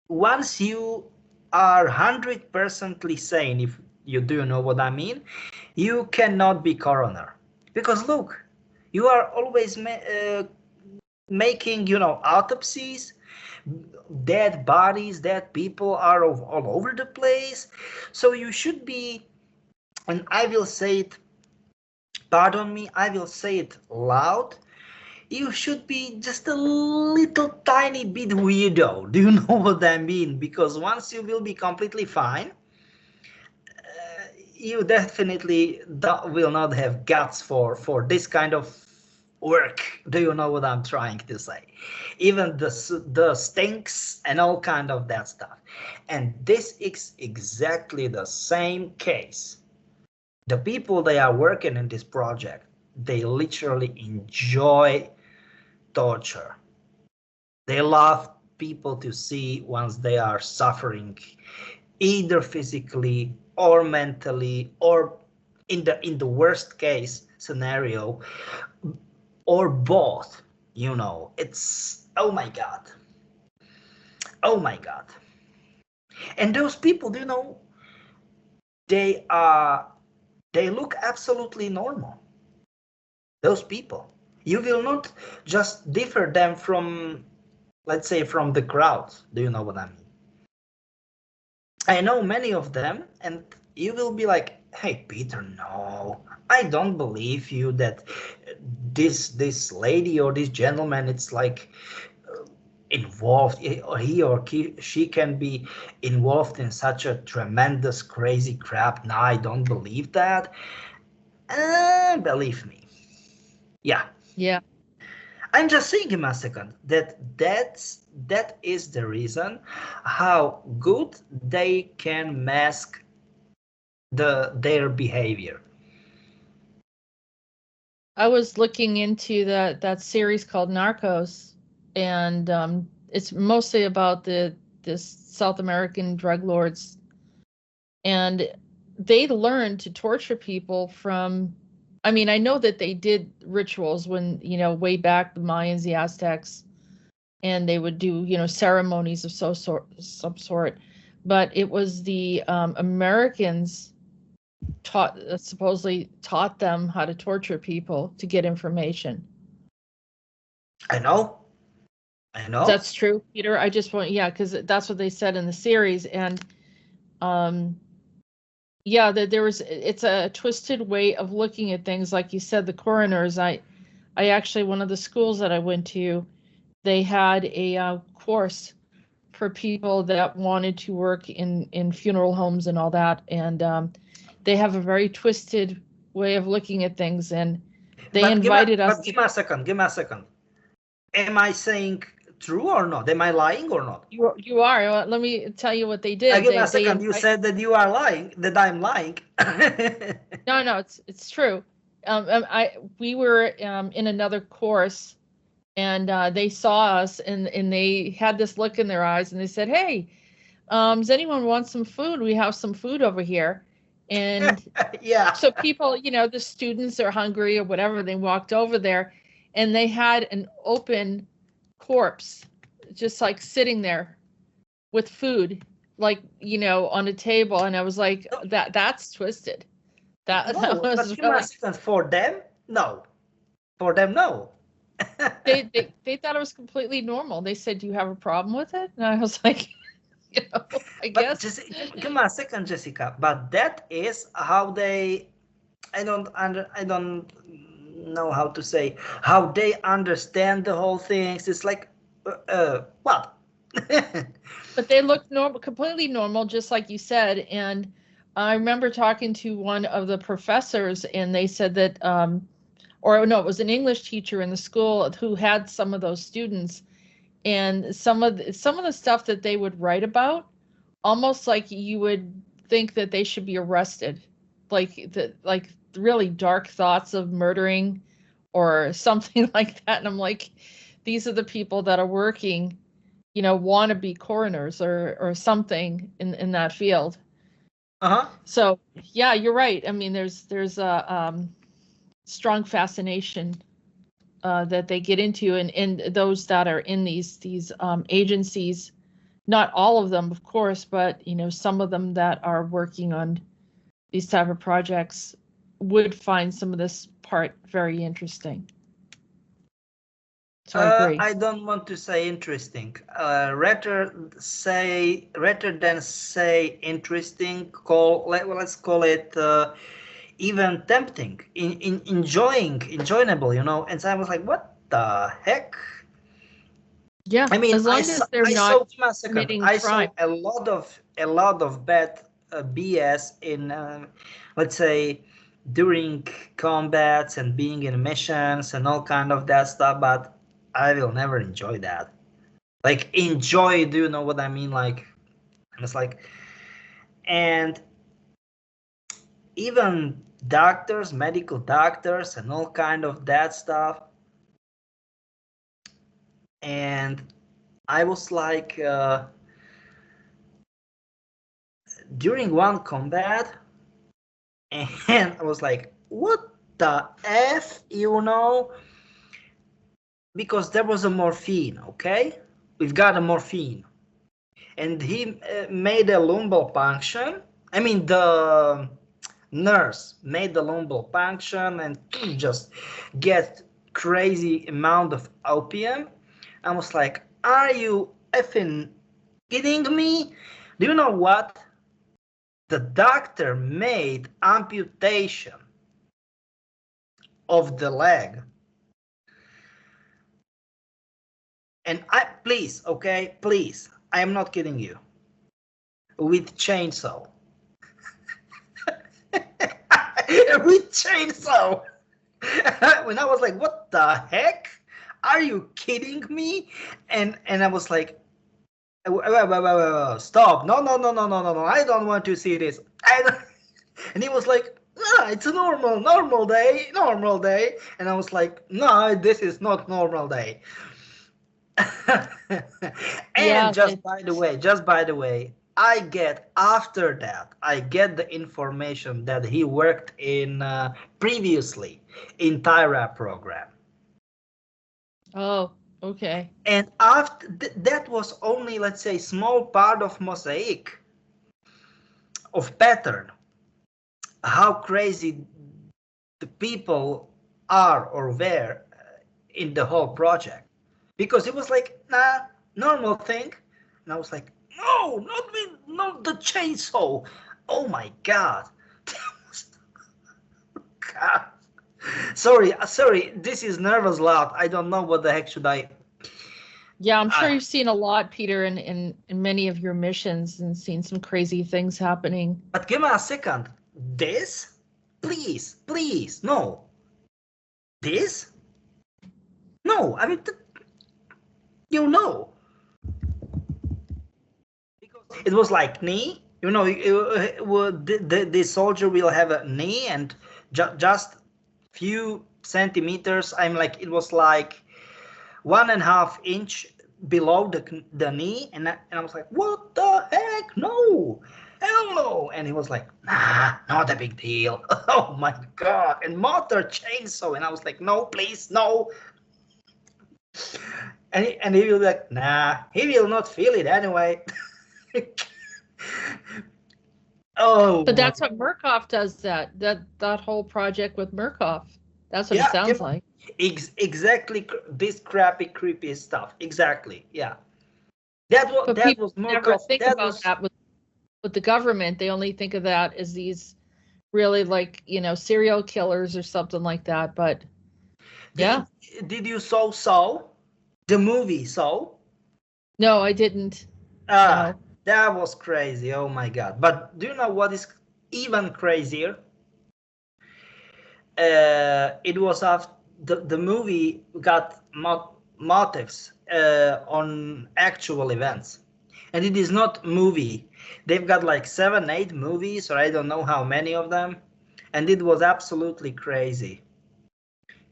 once you are 100% sane, if you do know what I mean, you cannot be coroner. Because look, you are always making, autopsies, dead bodies, dead people are all over the place. So you should be, and I will say it, pardon me, I will say it loud, you should be just a little tiny bit weirdo. Do you know what I mean? Because once you will be completely fine, you definitely will not have guts for this kind of work. Do you know what I'm trying to say? Even the stinks and all kind of that stuff. And this is exactly the same case. The people that are working in this project, they literally enjoy torture. They love people to see once they are suffering, either physically or mentally, or in the worst case scenario, or both. It's, oh my God. Oh my God. And those people, they look absolutely normal. Those people, you will not just differ them from, let's say, from the crowd. Do you know what I mean? I know many of them, and you will be like, hey, Peter, no, I don't believe you that this lady or this gentleman, it's like involved, or he or she can be involved in such a tremendous, crazy crap. No, I don't believe that. Believe me. Yeah. Yeah. I'm just saying in a second that is the reason how good they can mask their behavior. I was looking into that series called Narcos, and it's mostly about this South American drug lords, and they learned to torture people from. I mean, I know that they did rituals when, way back, the Mayans, the Aztecs, and they would do, ceremonies of some sort, but it was the Americans supposedly taught them how to torture people to get information. I know. That's true, Peter. I just want, because that's what they said in the series. And that it's a twisted way of looking at things. Like you said, the coroners, I actually, one of the schools that I went to, they had a course for people that wanted to work in funeral homes and all that. And they have a very twisted way of looking at things. And they invited us. Give me a second. Am I saying true or not? Am I lying or not? You are. Let me tell you what they did. Give me a second. You said that you are lying, that I'm lying. No, it's true. We were in another course, and they saw us, and they had this look in their eyes, and they said, "Hey, does anyone want some food? We have some food over here." And yeah. So people, the students are hungry or whatever, they walked over there, and they had an open corpse, just like sitting there with food, like, on a table. And I was like, that's twisted. That was really... For them, no. For them, no. they thought it was completely normal. They said, "Do you have a problem with it?" And I was like, I guess. Give me a second, Jessica. But that is how they. I don't know how to say how they understand the whole thing. It's like, what? But they look normal, completely normal, just like you said. And I remember talking to one of the professors, and they said that or no, it was an English teacher in the school who had some of those students, and some of the stuff that they would write about, almost like you would think that they should be arrested, like really dark thoughts of murdering or something like that. And I'm like, these are the people that are working, want to be coroners or something in that field. So yeah, you're right. I mean, there's a strong fascination that they get into, and those that are in these agencies, not all of them, of course, but some of them that are working on these type of projects would find some of this part very interesting. So I agree. I don't want to say interesting. Rather than say interesting, let's call it even tempting, enjoyable. And so I was like, what the heck? Yeah, I mean, as long as they're not committing crime. I saw a lot of bad BS in, let's say, during combats and being in missions and all kind of that stuff, but I will never enjoy that. Like, enjoy, do you know what I mean? Like, it's like, and even doctors, medical doctors and all kind of that stuff. And I was like, during one combat, and I was like, what the F, because there was a morphine, okay? We've got a morphine. And he made a lumbar puncture. I mean, the nurse made the lumbar puncture and just get crazy amount of opium. I was like, are you effing kidding me? Do you know what? The doctor made amputation of the leg. And please, I am not kidding you. With chainsaw. With chainsaw. When I was like, what the heck? Are you kidding me? And I was like, stop. No. I don't want to see this. And he was like, it's a normal day. And I was like, no, this is not normal day. And just by the way, I get the information that he worked in previously in TIRAP program. Oh, okay. And after that was only, let's say, small part of mosaic of pattern, how crazy the people are or were in the whole project. Because it was like, nah, normal thing. And I was like, no, not the chainsaw. Oh my God. God. Sorry, this is nervous loud. I don't know what the heck should I. Yeah, I'm sure you've seen a lot, Peter, in many of your missions and seen some crazy things happening. But give me a second. This? Please, no. This? No, I mean, because it was like knee, the soldier will have a knee and just few centimeters. It was like 1.5 inch below the knee, and I was like, what the heck? No, hell no. And he was like, nah, not a big deal. Oh my God. And motor chainsaw, and I was like, no, please, no. And he will be like, nah, he will not feel it anyway. Oh, but that's what Murkoff does. That whole project with Murkoff. That's what it sounds like. Exactly, this crappy, creepy stuff. Exactly, yeah. That was Murkoff. Never think about that with the government. They only think of that as these really serial killers or something like that. But did you saw the movie Saw? No, I didn't. No. That was crazy. Oh my God. But do you know what is even crazier? it was after the movie got motives on actual events, and it is not movie. They've got like 7, 8 movies, or I don't know how many of them, and it was absolutely crazy.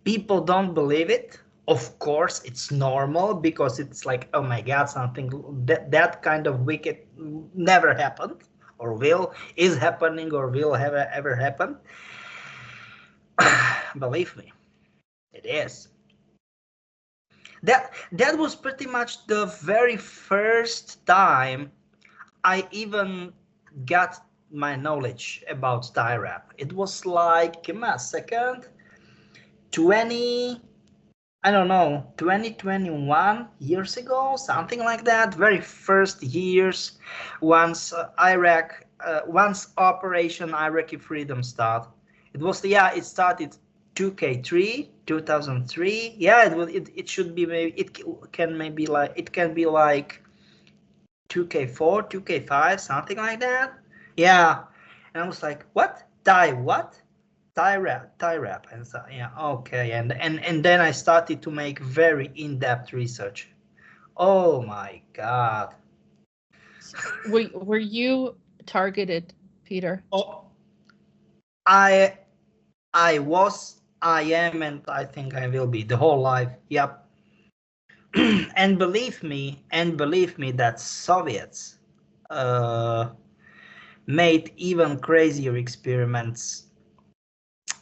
People don't believe it. Of course, it's normal because it's like, oh my God, something that kind of wicked never happened, or is happening, or will have ever happen. Believe me, it is. That was pretty much the very first time I even got my knowledge about TYRP. It was like, give me a second, 20, I don't know, 2021 years ago, something like that. Very first years, once once Operation Iraqi Freedom started. It was, yeah, it started 2K3, 2003. Yeah, it should be, maybe it can be like 2K4, 2K5, something like that. Yeah, and I was like, what? What? TIRAP, and so yeah, okay, and then I started to make very in-depth research. Oh my God. Were you targeted, Peter? Oh, I was, I am, and I think I will be the whole life. Yep. and believe me, that Soviets made even crazier experiments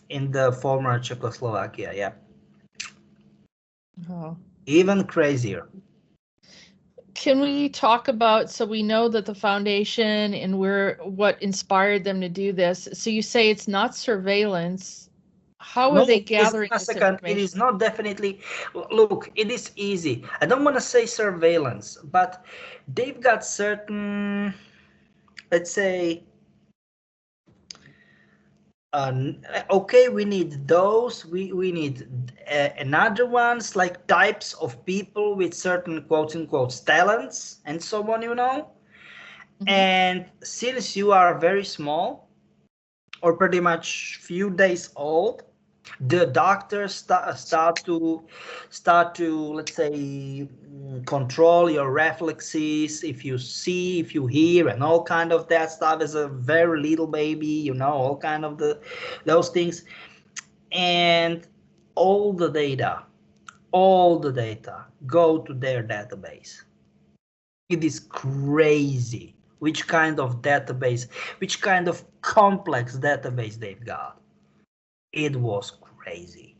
in the former Czechoslovakia. Yeah. Oh. Even crazier. Can we talk about, so we know that the foundation and what inspired them to do this. So you say it's not surveillance. How are they gathering this information? It is not definitely, look, it is easy. I don't want to say surveillance, but they've got certain, let's say, okay, we need those, we need another ones, like types of people with certain quote unquote talents and so on, you know. Mm-hmm. And since you are very small or pretty much few days old, the doctors start to let's say control your reflexes, if you see, if you hear, and all kind of that stuff as a very little baby, you know, all kind of those things. And all the data go to their database. It is crazy which kind of database, which kind of complex database they've got. It was crazy.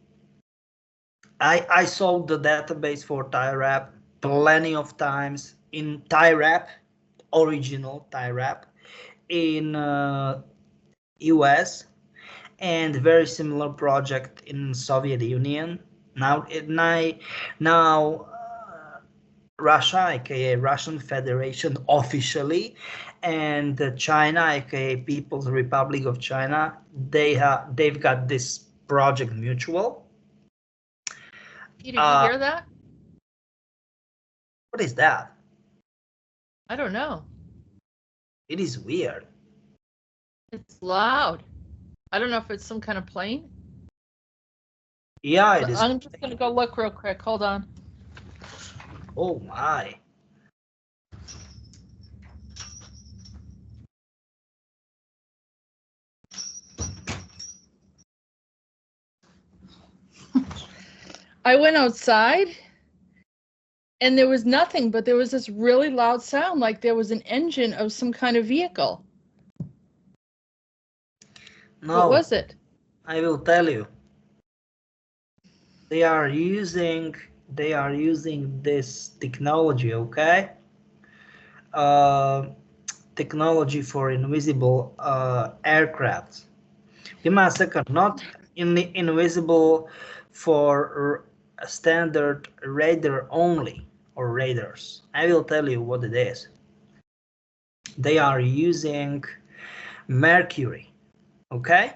I saw the database for TYRP plenty of times, in TYRP, original TYRP, in US, and very similar project in Soviet Union. Now Russia, aka Russian Federation officially, and China, aka People's Republic of China, they've got this project mutual. Did you hear that? What is that? I don't know. It is weird. It's loud. I don't know if it's some kind of plane. Yeah, it is. I'm just gonna go look real quick. Hold on. Oh my. I went outside and there was nothing, but there was this really loud sound, like there was an engine of some kind of vehicle. No. What was it? I will tell you. They are using this technology, okay? Technology for invisible aircraft. Give me a second. Not in the invisible for a standard radar only, or radars. I will tell you what it is. They are using mercury, okay?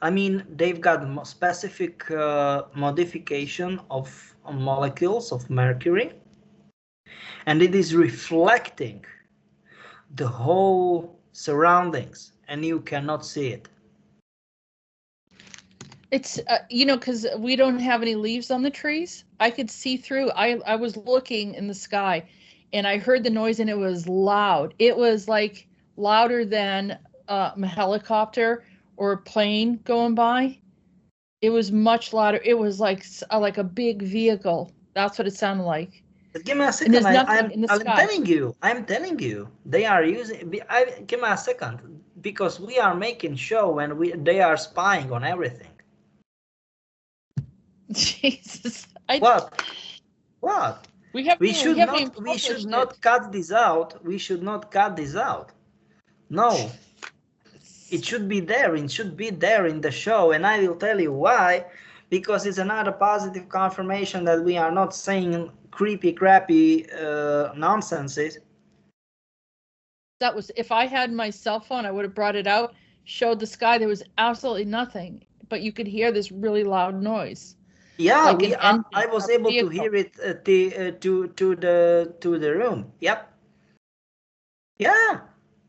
I mean, they've got specific modification of molecules of mercury, and it is reflecting the whole surroundings, and you cannot see it. It's, because we don't have any leaves on the trees. I could see through. I was looking in the sky and I heard the noise and it was loud. It was like louder than a helicopter or a plane going by. It was much louder. It was like a big vehicle. That's what it sounded like. Give me a And second. there's nothing in the I'm sky. telling you. They are using. Give me a second, because we are making show and they are spying on everything. Jesus. What? We should not cut this out. We should not cut this out. No. It should be there. It should be there in the show, and I will tell you why. Because it's another positive confirmation that we are not saying creepy, crappy nonsenses. That was, if I had my cell phone, I would have brought it out, showed the sky. There was absolutely nothing, but you could hear this really loud noise. Yeah, like I was able to hear it to the room. Yep. Yeah,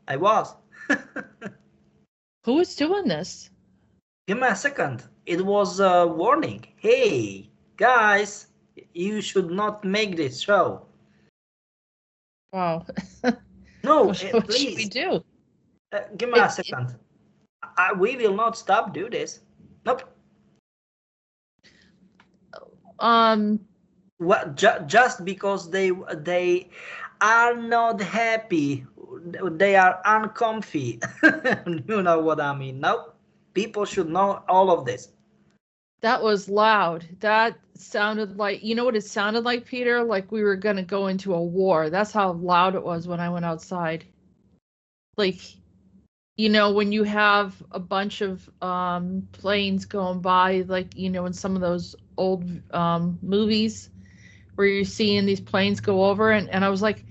I was. Who is doing this? Give me a second. It was a warning. Hey, guys, you should not make this show. Wow. No, what should we do? Give me a second. We will not stop do this. Nope. Well, just because they are not happy, they are uncomfy. You know what I mean? Nope. People should know all of this. That was loud. That sounded like, you know what it sounded like, Peter? Like we were going to go into a war. That's how loud it was when I went outside. Like, when you have a bunch of planes going by, like, in some of those old movies where you're seeing these planes go over. And I was like,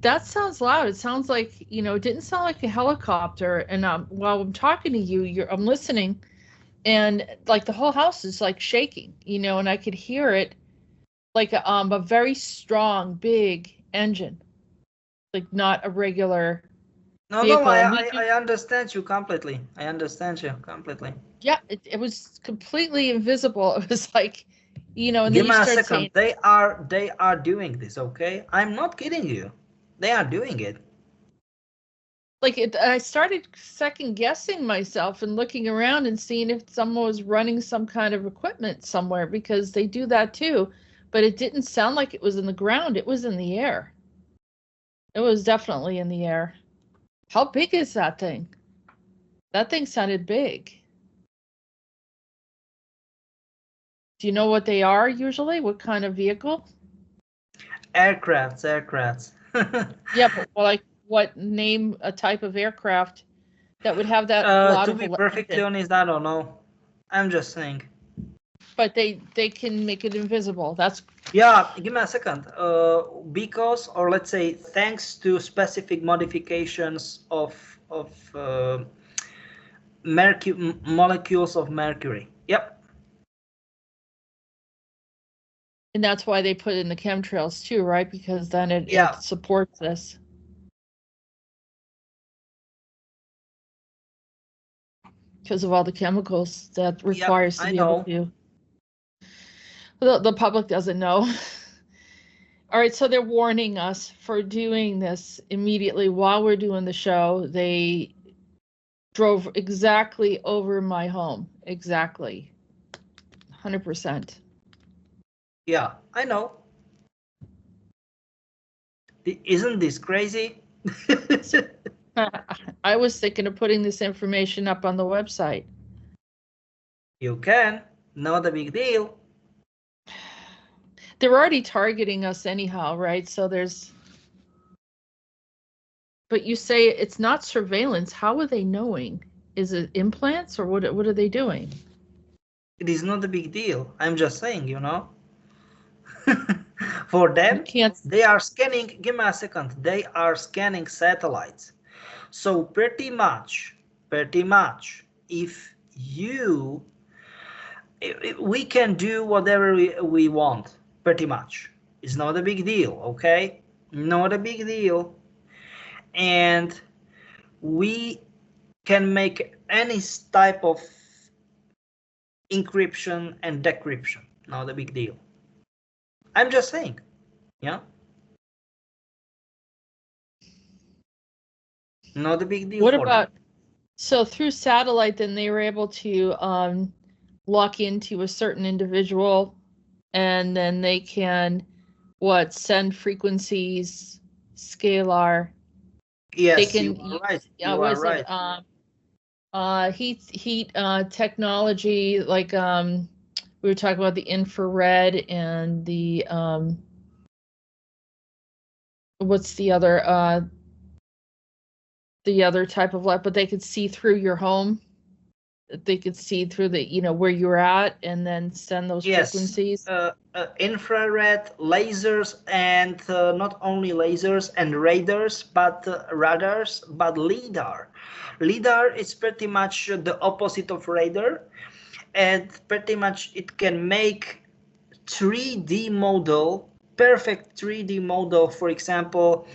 that sounds loud. It sounds like, it didn't sound like a helicopter. And while I'm talking to you, I'm listening. And like the whole house is like shaking, and I could hear it like a very strong, big engine, like not a regular vehicle. No, I understand you completely. Yeah, it was completely invisible. It was like, and give then me a second. They are doing this, okay? I'm not kidding you. They are doing it. Like I started second guessing myself and looking around and seeing if someone was running some kind of equipment somewhere, because they do that too. But it didn't sound like it was in the ground. It was in the air. It was definitely in the air. How big is that thing? That thing sounded big. Do you know what they are usually? What kind of vehicle? Aircrafts. Yeah, but like what name a type of aircraft that would have that? To be perfectly honest, I don't know. I'm just saying. But they can make it invisible. That's yeah. Give me a second. Because, or let's say, thanks to specific modifications of molecules of mercury. Yep. And that's why they put in the chemtrails too, right? Because then it supports this. Because of all the chemicals that requires to be able to. The public doesn't know. All right, so they're warning us for doing this immediately while we're doing the show. They drove exactly over my home. Exactly. 100%. Yeah, I know. Isn't this crazy? I was thinking of putting this information up on the website. You can. Not a big deal. They're already targeting us anyhow, right? So there's... But you say it's not surveillance. How are they knowing? Is it implants or what are they doing? It is not a big deal. I'm just saying, For them, they are scanning, give me a second, they are scanning satellites. So pretty much, if we can do whatever we want, pretty much. It's not a big deal, okay? Not a big deal. And we can make any type of encryption and decryption. Not a big deal. I'm just saying, yeah. Not a big deal What for about, them. so through satellite, then they were able to lock into a certain individual, and then they can, what, send frequencies, scalar. Yes, They can you are right. use, You what are is it? Heat technology, like we were talking about the infrared and the what's the other type of light, but they could see through your home. They could see through the, where you're at, and then send those Yes, frequencies. infrared lasers, and not only lasers and radars, but radars, but lidar. Lidar is pretty much the opposite of radar, and pretty much it can make 3D model, perfect 3D model. For example,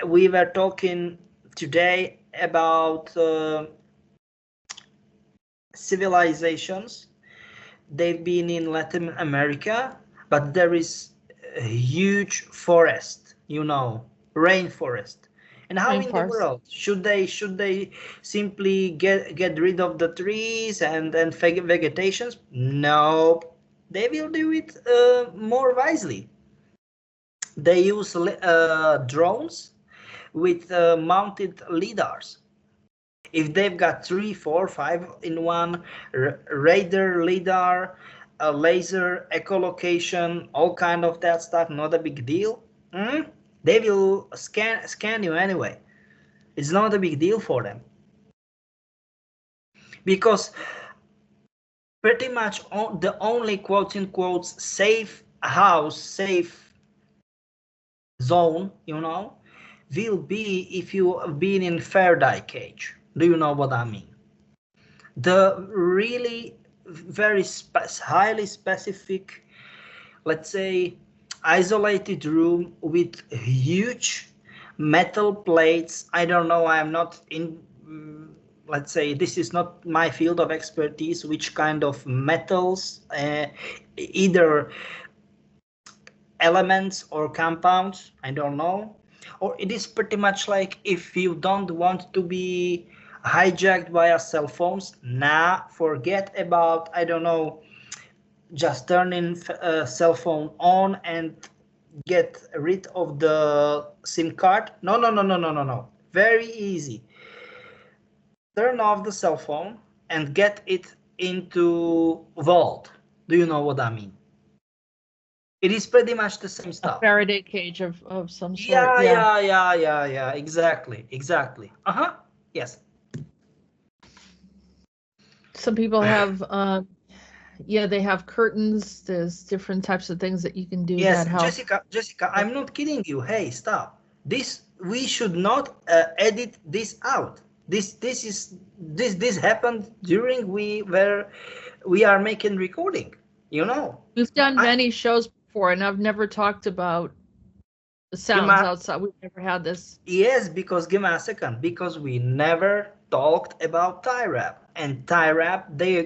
we were talking today about civilizations. They've been in Latin America, but there is a huge forest, rainforest. And how in the Rainforest. world should they simply get rid of the trees and vegetations? No, they will do it more wisely. They use drones with mounted lidars. If they've got 3, 4, 5 in one, radar, lidar, a laser, echolocation, all kind of that stuff, not a big deal. They will scan you anyway. It's not a big deal for them, because pretty much the only quote unquote safe house, safe zone, will be if you have been in Faraday cage. Do you know what I mean? The really very highly specific, let's say, isolated room with huge metal plates. I don't know, I'm not in, let's say, this is not my field of expertise, which kind of metals, either elements or compounds, I don't know. Or it is pretty much like, if you don't want to be hijacked via cell phones, forget about, I don't know, just turning a cell phone on and get rid of the SIM card. No. Very easy. Turn off the cell phone and get it into vault. Do you know what I mean? It is pretty much the same A stuff. Faraday cage of some sort. Yeah. Exactly. Yes. Some people have, they have curtains. There's different types of things that you can do Yes, that help. Jessica, I'm not kidding you. Hey, stop. We should not edit this out. This happened during we are making recording. We've done many shows before, and I've never talked about the sounds outside. We've never had this. Yes, because give me a second. Because we never talked about TIRAP, and TIRAP, they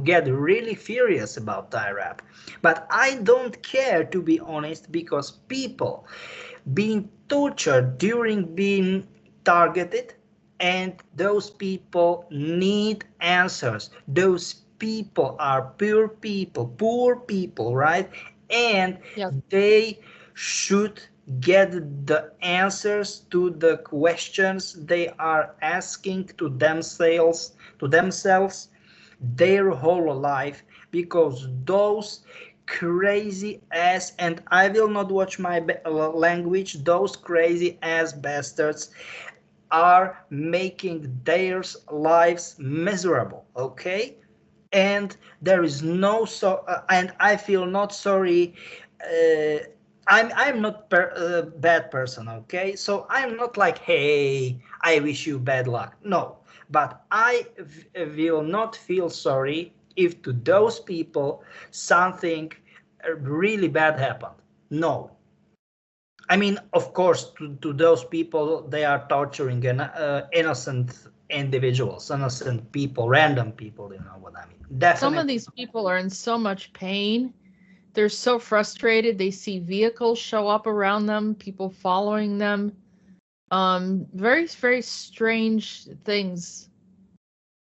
get really furious about TIRAP. But I don't care, to be honest, because people being tortured during being targeted, and those people need answers. Those people are poor people, right? And Yes. they should get the answers to the questions they are asking to themselves their whole life, because those crazy ass, and I will not watch my language, those crazy ass bastards are making their lives miserable, okay? And there is no and I feel not sorry. I'm not a bad person, okay? So I'm not like, hey, I wish you bad luck. No, but I will not feel sorry if to those people something really bad happened. No. I mean, of course, to those people, they are torturing an innocent individuals, innocent people, random people, you know what I mean? Definitely. Some of these people are in so much pain. They're so frustrated. They see vehicles show up around them, people following them. Very, very strange things.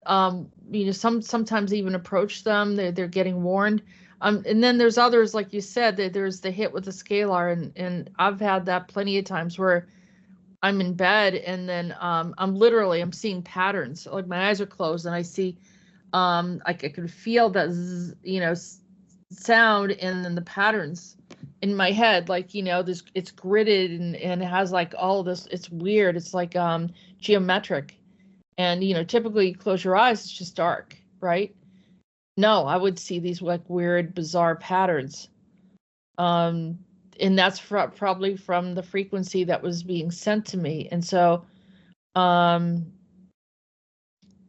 Sometimes even approach them. They're getting warned. And then there's others, like you said, that there's the hit with the scalar, and I've had that plenty of times where I'm in bed and then I'm seeing patterns. Like my eyes are closed and I see I can feel that sound and then the patterns in my head, like this, it's gridded and it has like all of this. It's weird. It's like geometric, and typically you close your eyes, it's just dark, right? No, I would see these like weird, bizarre patterns. And that's probably from the frequency that was being sent to me. And so,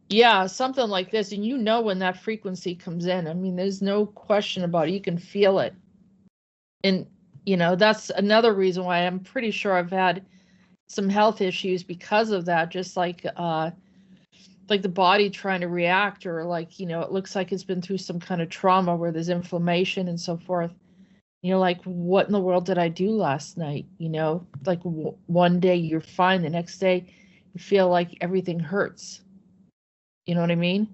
yeah, something like this. And when that frequency comes in, I mean, there's no question about it. You can feel it. And, that's another reason why I'm pretty sure I've had some health issues because of that. Just like the body trying to react, or like, it looks like it's been through some kind of trauma where there's inflammation and so forth. Like, what in the world did I do last night? Like one day you're fine, the next day you feel like everything hurts. You know what I mean?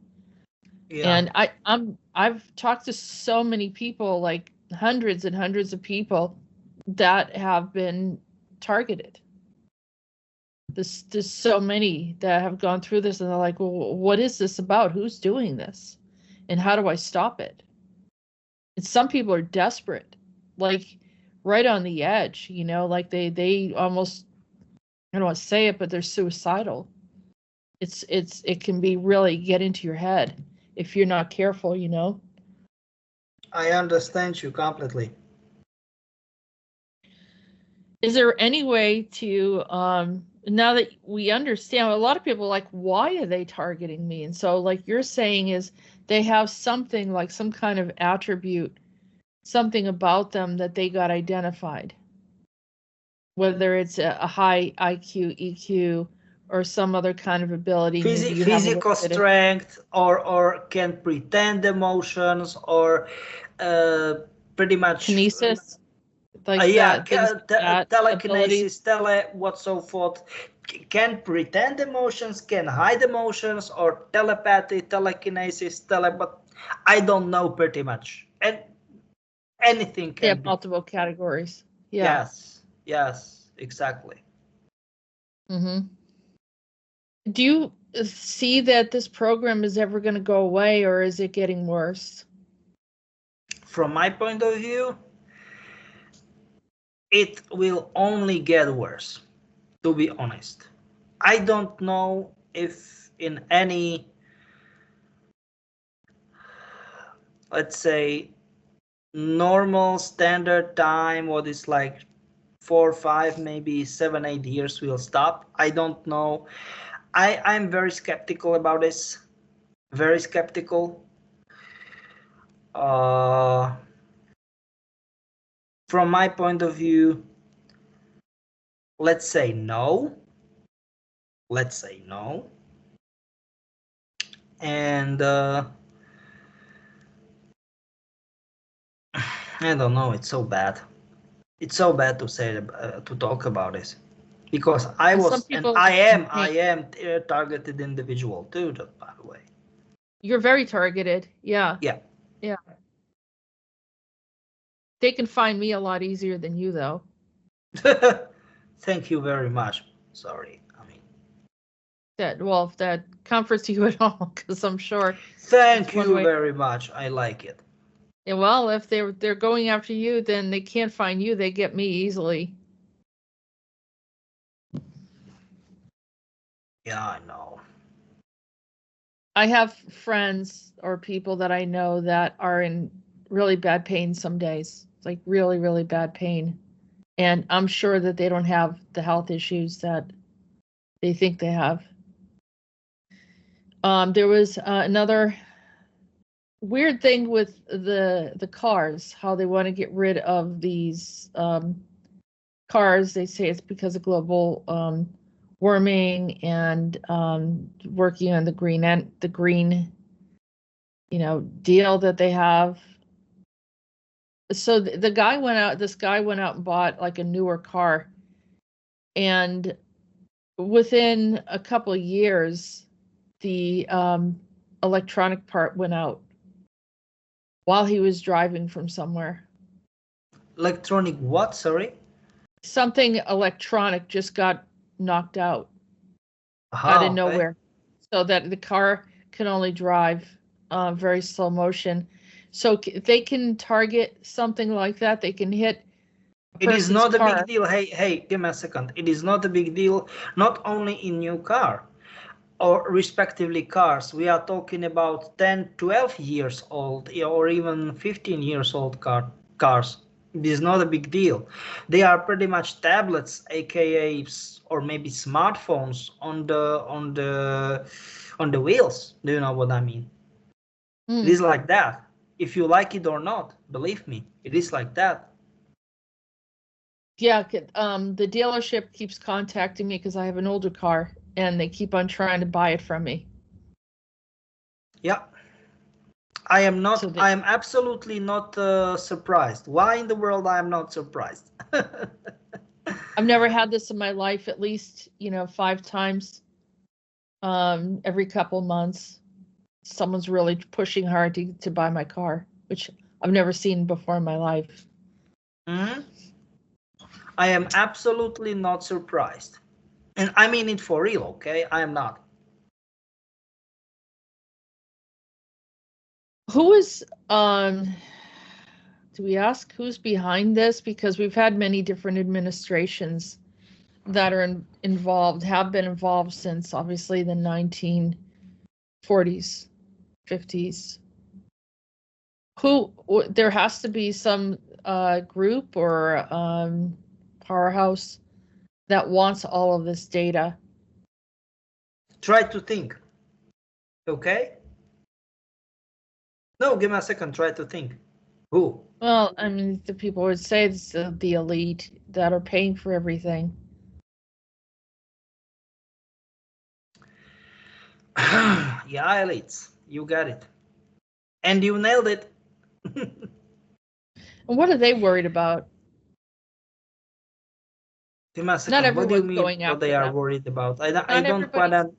Yeah. And I've talked to so many people, like hundreds and hundreds of people that have been targeted. There's so many that have gone through this, and they're like, well, what is this about? Who's doing this? And how do I stop it? And some people are desperate, like right on the edge, like they almost, I don't want to say it, but they're suicidal. It can be really get into your head if you're not careful, I understand you completely. Is there any way to, now that we understand, a lot of people are like, why are they targeting me? And so like you're saying is they have something, like some kind of attribute, something about them that they got identified, whether it's a high IQ, EQ, or some other kind of ability. Physical strength, or can pretend emotions, or pretty much kinesis, like telekinesis, what so forth. Can pretend emotions, can hide emotions, or telepathy, telekinesis, but I don't know pretty much. And anything can be. Multiple categories. Yeah. Yes, exactly. Mm-hmm. Do you see that this program is ever going to go away, or is it getting worse? From my point of view, it will only get worse, to be honest. I don't know if in any, let's say, normal standard time, what is like 4, 5, maybe 7, 8 years will stop. I don't know. I'm very skeptical about this. Very skeptical. From my point of view, let's say no. Let's say no. And I don't know. It's so bad. It's so bad to say to talk about this, because I was and I am a targeted individual too. By the way, you're very targeted. Yeah. They can find me a lot easier than you, though. Thank you very much. Sorry. I mean, if that comforts you at all, because I'm sure. Thank you very much. I like it. Yeah, well, if they're going after you, then they can't find you. They get me easily. Yeah, I know. I have friends or people that I know that are in really bad pain some days, like really, really bad pain. And I'm sure that they don't have the health issues that they think they have. There was another weird thing with the cars, how they want to get rid of these cars. They say it's because of global warming and working on the green, deal that they have. So the guy went out. This guy went out and bought like a newer car, and within a couple of years, the electronic part went out while he was driving from somewhere. Electronic what? Sorry. Something electronic just got knocked out Aha, out of okay. nowhere, so that the car can only drive very slow motion. So they can target something like that. They can hit a It is person's not a car. big deal. Hey, give me a second. It is not a big deal, not only in new car or respectively cars. We are talking about 10, 12 years old or even 15 years old cars. It is not a big deal. They are pretty much tablets, aka or maybe smartphones on the wheels. Do you know what I mean? It is like that. If you like it or not, believe me, it is like that. Yeah, the dealership keeps contacting me because I have an older car, and they keep on trying to buy it from me. Yeah. I am not. So I am absolutely not surprised. Why in the world I am not surprised? I've never had this in my life. At least 5 times, every couple months, someone's really pushing hard to buy my car, which I've never seen before in my life. Mm-hmm. I am absolutely not surprised, and I mean it for real. Okay, I am not. Who is do we ask who's behind this? Because we've had many different administrations that are involved, have been involved since obviously the 1940s, 50s. There has to be some group or powerhouse that wants all of this data. Try to think. Okay? No, give me a second. Try to think. Who? Well, I mean, the people would say it's the elite that are paying for everything. Yeah, elites. You got it. And you nailed it. And what are they worried about? Give me a second. Not What do you everyone's mean going what after they are them. worried about? I don't quite understand.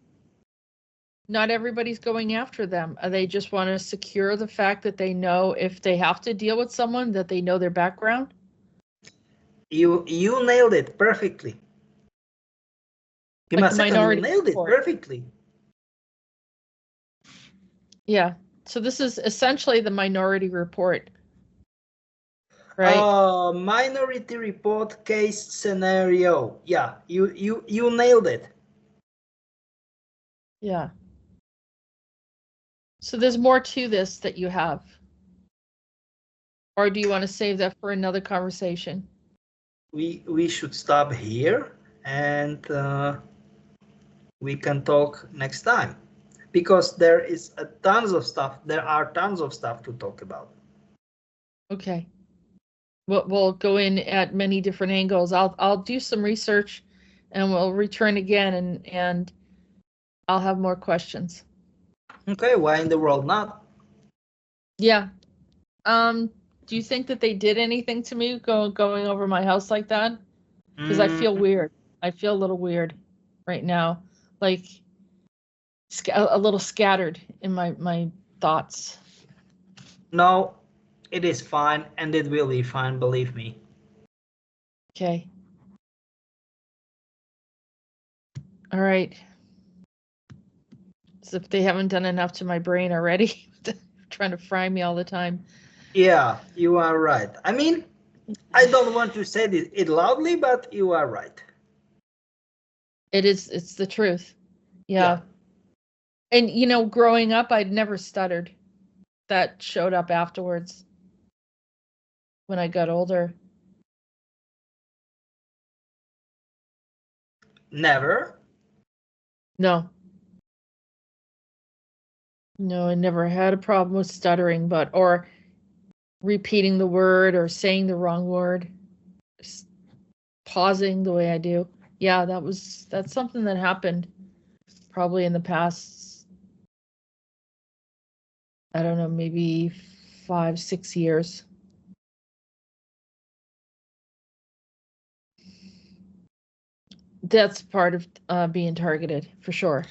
Not everybody's going after them. They just want to secure the fact that they know if they have to deal with someone, that they know their background. You nailed it perfectly. Give me a second. You nailed it perfectly. Yeah. So this is essentially the Minority Report, right? Minority Report case scenario. Yeah, you nailed it. Yeah. So there's more to this that you have. Or do you want to save that for another conversation? We should stop here, and we can talk next time, because there are tons of stuff to talk about. Okay. We'll go in at many different angles. I'll do some research, and we'll return again, and I'll have more questions. Okay, why in the world not? Yeah. Do you think that they did anything to me going over my house like that? Because I feel weird. I feel a little weird right now, like a little scattered in my thoughts. No, it is fine, and it will be fine, believe me. Okay. All right. So if they haven't done enough to my brain already, trying to fry me all the time. Yeah, you are right. I mean, I don't want to say it loudly, but you are right. It's the truth. Yeah. And growing up, I'd never stuttered. That showed up afterwards when I got older. Never? No, I never had a problem with stuttering, or repeating the word or saying the wrong word, just pausing the way I do. Yeah, that's something that happened probably in the past, I don't know, maybe 5-6 years. That's part of being targeted, for sure.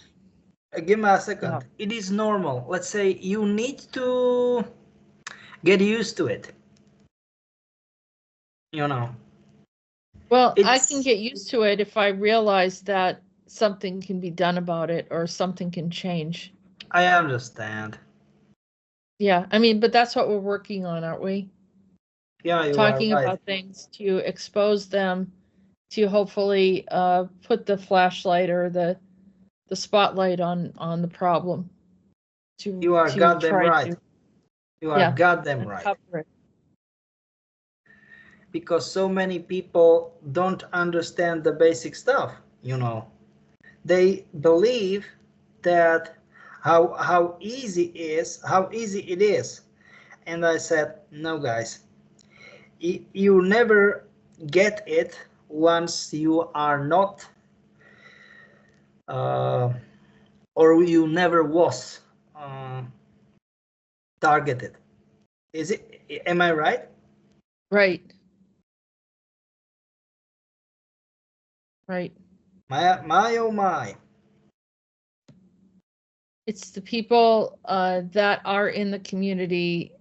Give me a second. Yeah. It is normal. Let's say you need to get used to it. You know. Well, I can get used to it if I realize that something can be done about it or something can change. I understand. Yeah, I mean, but that's what we're working on, aren't we? Yeah, you Talking are right. about things to expose them, to hopefully put the flashlight or the spotlight on the problem. You are goddamn right. You are goddamn right. Cover it. Because so many people don't understand the basic stuff, you know. They believe that how easy it is. And I said, no guys, you never get it once you are not or you never was targeted. Am I right? Right. Right. My oh my. It's the people that are in the community,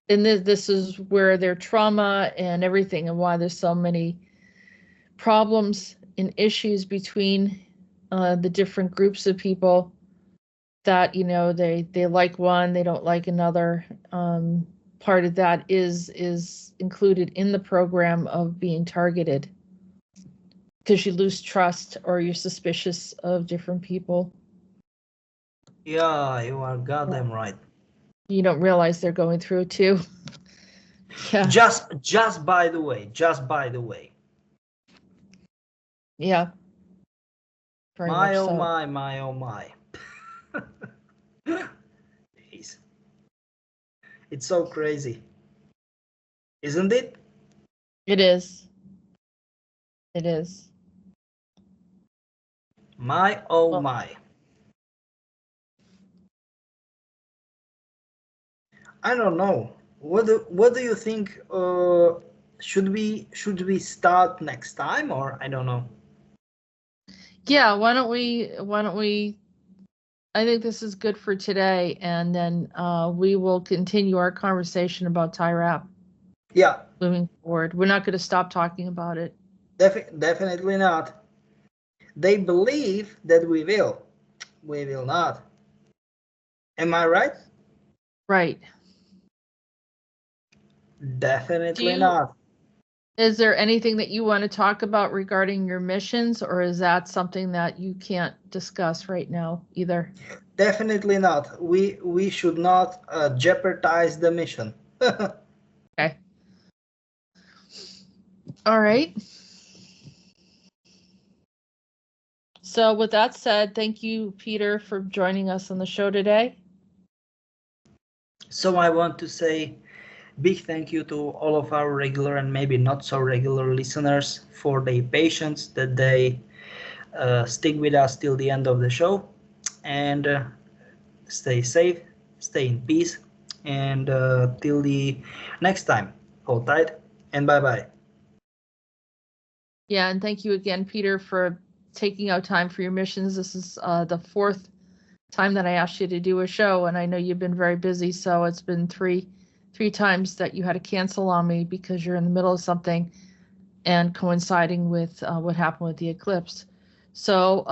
and this is where their trauma and everything, and why there's so many problems and issues between the different groups of people that, you know, they like one, they don't like another. Part of that is included in the program of being targeted, because you lose trust or you're suspicious of different people. Yeah, you are goddamn right. You don't realize they're going through it too. Yeah. Just by the way. Yeah. Very My much oh so. my oh my. Jeez. It's so crazy. Isn't it? It is. It is. My oh my. I don't know. What do you think? Should we start next time, or I don't know? Yeah, why don't we I think this is good for today, and then we will continue our conversation about TYRP. Yeah. Moving forward. We're not going to stop talking about it. Definitely not. They believe that we will. We will not. Am I right? Right. Definitely not. Is there anything that you want to talk about regarding your missions, or is that something that you can't discuss right now either? Definitely not. We should not jeopardize the mission. Okay. All right. So with that said, thank you, Peter, for joining us on the show today. So I want to say big thank you to all of our regular and maybe not so regular listeners for their patience that they stick with us till the end of the show. And stay safe, stay in peace, and till the next time, hold tight and bye bye. Yeah, and thank you again, Peter, for taking out time for your missions. This is the fourth time that I asked you to do a show, and I know you've been very busy, so it's been three times that you had to cancel on me because you're in the middle of something and coinciding with what happened with the eclipse. So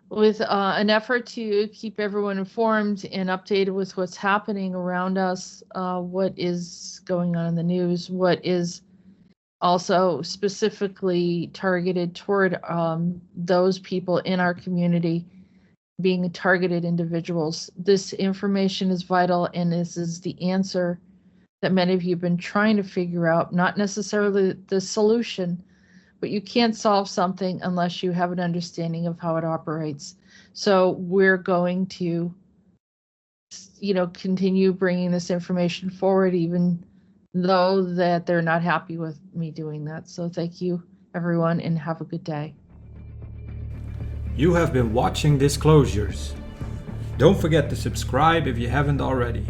with an effort to keep everyone informed and updated with what's happening around us, what is going on in the news, what is also specifically targeted toward those people in our community being targeted individuals. This information is vital, and this is the answer that many of you have been trying to figure out, not necessarily the solution, but you can't solve something unless you have an understanding of how it operates. So we're going to, continue bringing this information forward, even though that they're not happy with me doing that. So thank you, everyone, and have a good day. You have been watching Disclosures. Don't forget to subscribe if you haven't already.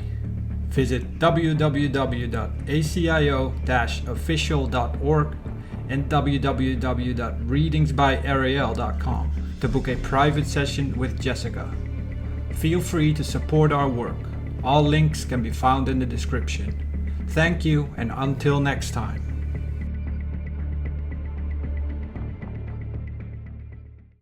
Visit www.acio-official.org and www.readingsbyarael.com to book a private session with Jessica. Feel free to support our work. All links can be found in the description. Thank you, and until next time.